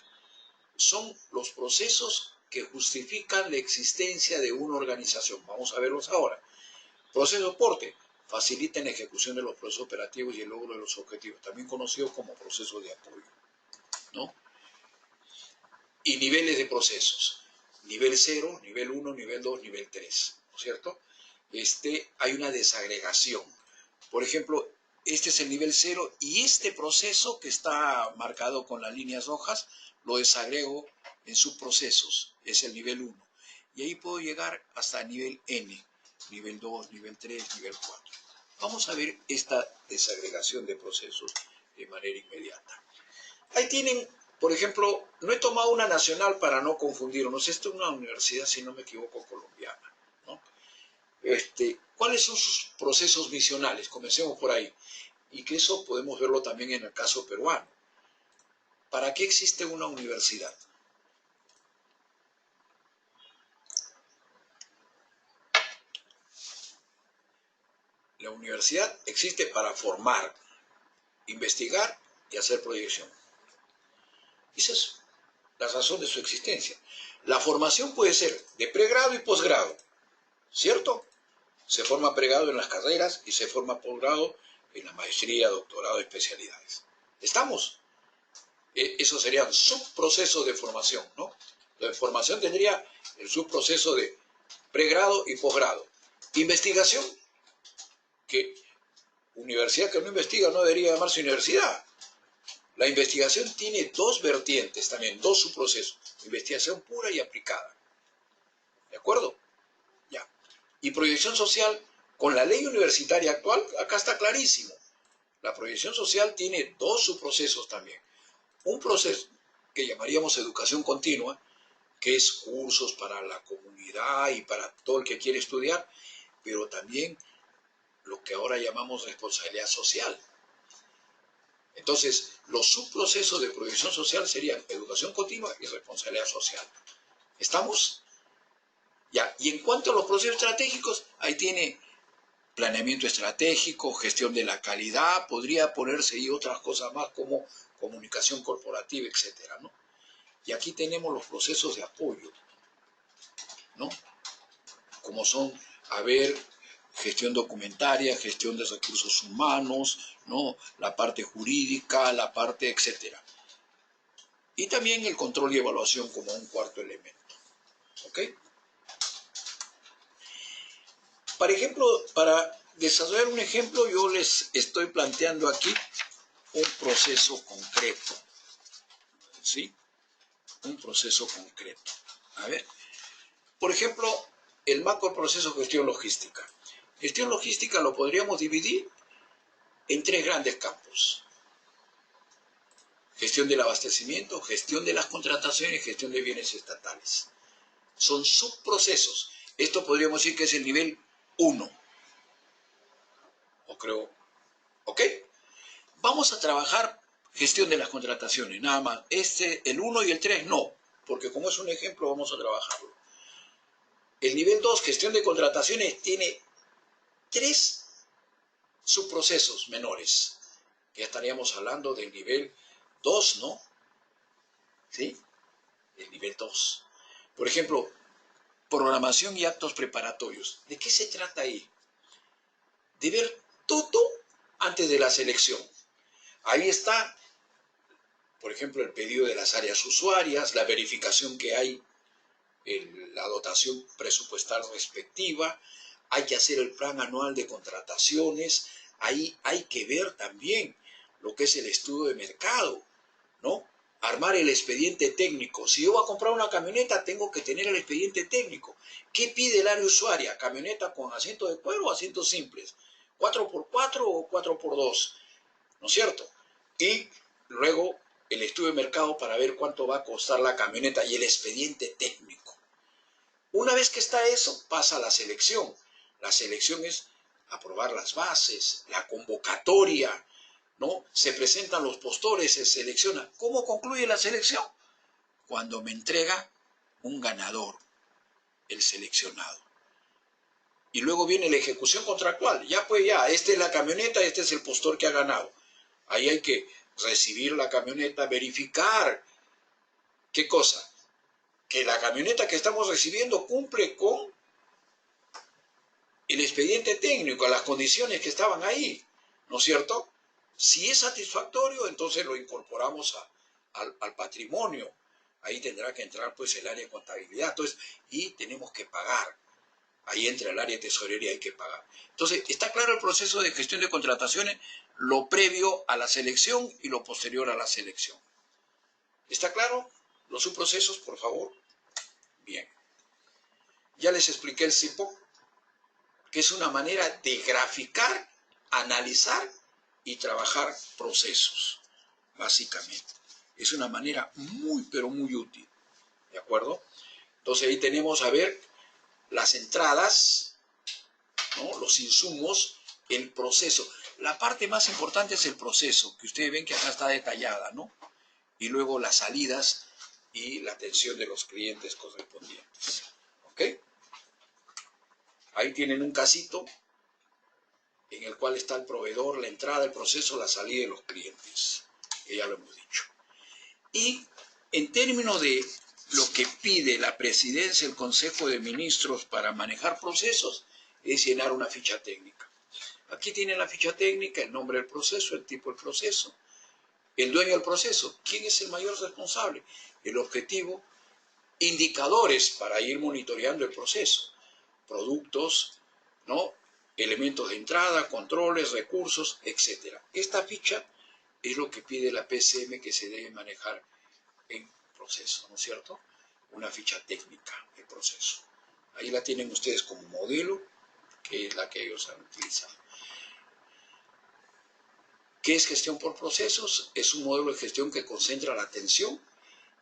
Son los procesos que justifican la existencia de una organización. Vamos a verlos ahora. Proceso de soporte. Facilitan la ejecución de los procesos operativos y el logro de los objetivos, también conocidos como procesos de apoyo, ¿no? Y niveles de procesos. Nivel 0, nivel 1, nivel 2, nivel 3, ¿no es cierto? Hay una desagregación. Por ejemplo, este es el nivel 0 y este proceso que está marcado con las líneas rojas lo desagrego en subprocesos, es el nivel 1. Y ahí puedo llegar hasta nivel N, nivel 2, nivel 3, nivel 4. Vamos a ver esta desagregación de procesos de manera inmediata. Ahí tienen, por ejemplo, no he tomado una nacional para no confundirnos, esta es una universidad, si no me equivoco, colombiana, ¿no? ¿Cuáles son sus procesos misionales? Comencemos por ahí. Y que eso podemos verlo también en el caso peruano. ¿Para qué existe una universidad? La universidad existe para formar, investigar y hacer proyección. Esa es la razón de su existencia. La formación puede ser de pregrado y posgrado, ¿cierto? Se forma pregrado en las carreras y se forma posgrado en la maestría, doctorado y especialidades. ¿Estamos? Esos serían subprocesos de formación, ¿no? La formación tendría el subproceso de pregrado y posgrado. Investigación, que universidad que no investiga no debería llamarse universidad. La investigación tiene dos vertientes también, dos subprocesos. Investigación pura y aplicada. ¿De acuerdo? Ya. Y proyección social, con la ley universitaria actual, acá está clarísimo. La proyección social tiene dos subprocesos también. Un proceso que llamaríamos educación continua, que es cursos para la comunidad y para todo el que quiere estudiar, pero también lo que ahora llamamos responsabilidad social. Entonces, los subprocesos de proyección social serían educación continua y responsabilidad social. ¿Estamos? Ya. Y en cuanto a los procesos estratégicos, ahí tiene planeamiento estratégico, gestión de la calidad, podría ponerse y otras cosas más como comunicación corporativa, etcétera, ¿no? Y aquí tenemos los procesos de apoyo, ¿no? Como son, a ver, gestión documentaria, gestión de recursos humanos, ¿no? La parte jurídica, la parte, etcétera. Y también el control y evaluación como un cuarto elemento. ¿Ok? Por ejemplo, para desarrollar un ejemplo, yo les estoy planteando aquí un proceso concreto. ¿Sí? Un proceso concreto. A ver. Por ejemplo, el macroproceso gestión logística. Gestión logística lo podríamos dividir en tres grandes campos. Gestión del abastecimiento, gestión de las contrataciones y gestión de bienes estatales. Son subprocesos. Esto podríamos decir que es el nivel 1. O creo, ¿ok? Vamos a trabajar gestión de las contrataciones, nada más. El 1 y el 3 no, porque como es un ejemplo vamos a trabajarlo. El nivel 2, gestión de contrataciones, tiene 3 subprocesos menores. Ya estaríamos hablando del nivel 2, ¿no? ¿Sí? El nivel 2. Por ejemplo, programación y actos preparatorios. ¿De qué se trata ahí? De ver todo antes de la selección. Ahí está, por ejemplo, el pedido de las áreas usuarias, la verificación que hay, la dotación presupuestal respectiva, hay que hacer el plan anual de contrataciones, ahí hay que ver también lo que es el estudio de mercado, ¿no? Armar el expediente técnico. Si yo voy a comprar una camioneta, tengo que tener el expediente técnico. ¿Qué pide el área usuaria? ¿Camioneta con asiento de cuero o asientos simples? ¿4x4 o 4x2? ¿No es cierto? Y luego el estudio de mercado para ver cuánto va a costar la camioneta y el expediente técnico. Una vez que está eso, pasa a la selección. La selección es aprobar las bases, la convocatoria, ¿no? Se presentan los postores, se selecciona. ¿Cómo concluye la selección? Cuando me entrega un ganador, el seleccionado. Y luego viene la ejecución contractual. Ya pues ya, esta es la camioneta, este es el postor que ha ganado. Ahí hay que recibir la camioneta, verificar. ¿Qué cosa? Que la camioneta que estamos recibiendo cumple con el expediente técnico, las condiciones que estaban ahí, ¿no es cierto? Si es satisfactorio, entonces lo incorporamos al patrimonio. Ahí tendrá que entrar pues el área de contabilidad. Entonces, y tenemos que pagar. Ahí entra el área de tesorería, hay que pagar. Entonces, está claro el proceso de gestión de contrataciones, lo previo a la selección y lo posterior a la selección. ¿Está claro? Los subprocesos, por favor. Bien. Ya les expliqué el CIPOC, que es una manera de graficar, analizar y trabajar procesos, básicamente. Es una manera muy, pero muy útil. ¿De acuerdo? Entonces ahí tenemos a ver las entradas, ¿no? Los insumos, el proceso. La parte más importante es el proceso, que ustedes ven que acá está detallada, ¿no? Y luego las salidas y la atención de los clientes correspondientes. ¿Ok? Ahí tienen un casito en el cual está el proveedor, la entrada, el proceso, la salida de los clientes, que ya lo hemos dicho. Y en términos de lo que pide la presidencia, el Consejo de Ministros para manejar procesos, es llenar una ficha técnica. Aquí tienen la ficha técnica, el nombre del proceso, el tipo del proceso, el dueño del proceso, quién es el mayor responsable, el objetivo, indicadores para ir monitoreando el proceso, productos, ¿no? elementos de entrada, controles, recursos, etc. Esta ficha es lo que pide la PCM que se debe manejar en proceso, ¿no es cierto? Una ficha técnica de proceso. Ahí la tienen ustedes como modelo, que es la que ellos han utilizado. ¿Qué es gestión por procesos? Es un modelo de gestión que concentra la atención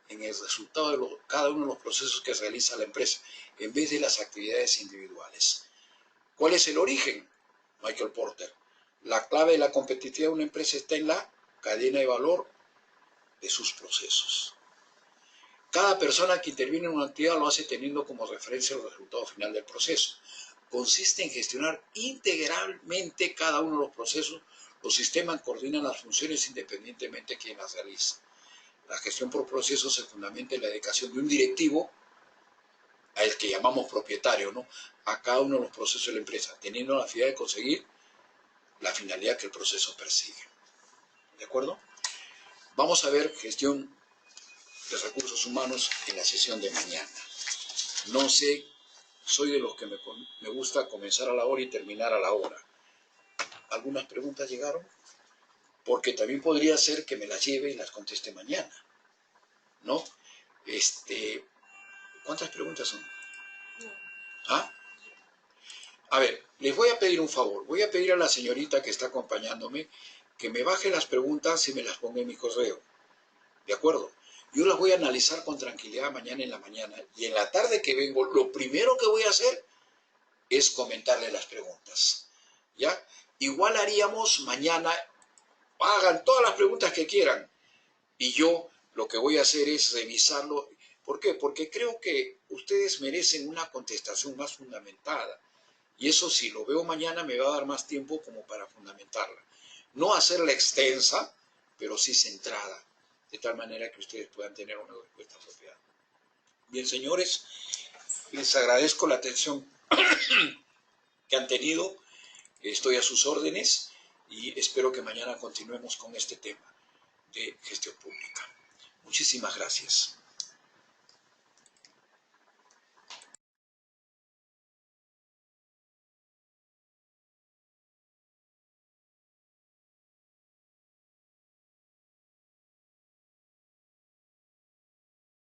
en el resultado de cada uno de los procesos que realiza la empresa, en vez de las actividades individuales. ¿Cuál es el origen? Michael Porter. La clave de la competitividad de una empresa está en la cadena de valor de sus procesos. Cada persona que interviene en una actividad lo hace teniendo como referencia el resultado final del proceso. Consiste en gestionar integralmente cada uno de los procesos. Los sistemas coordinan las funciones independientemente de quien las realiza. La gestión por procesos se fundamenta en la dedicación de un directivo, al que llamamos propietario, ¿no?, a cada uno de los procesos de la empresa, teniendo la finalidad de conseguir la finalidad que el proceso persigue. ¿De acuerdo? Vamos a ver gestión de recursos humanos en la sesión de mañana. No sé, soy de los que me gusta comenzar a la hora y terminar a la hora. ¿Algunas preguntas llegaron? Porque también podría ser que me las lleve y las conteste mañana, ¿no? ¿Cuántas preguntas son? ¿Ah? A ver, les voy a pedir un favor. Voy a pedir a la señorita que está acompañándome que me baje las preguntas y me las ponga en mi correo. ¿De acuerdo? Yo las voy a analizar con tranquilidad mañana en la mañana. Y en la tarde que vengo, lo primero que voy a hacer es comentarle las preguntas. ¿Ya? Igual haríamos mañana, hagan todas las preguntas que quieran. Y yo lo que voy a hacer es revisarlo. ¿Por qué? Porque creo que ustedes merecen una contestación más fundamentada. Y eso, si lo veo mañana, me va a dar más tiempo como para fundamentarla. No hacerla extensa, pero sí centrada, de tal manera que ustedes puedan tener una respuesta apropiada. Bien, señores, les agradezco la atención que han tenido. Estoy a sus órdenes y espero que mañana continuemos con este tema de gestión pública. Muchísimas gracias.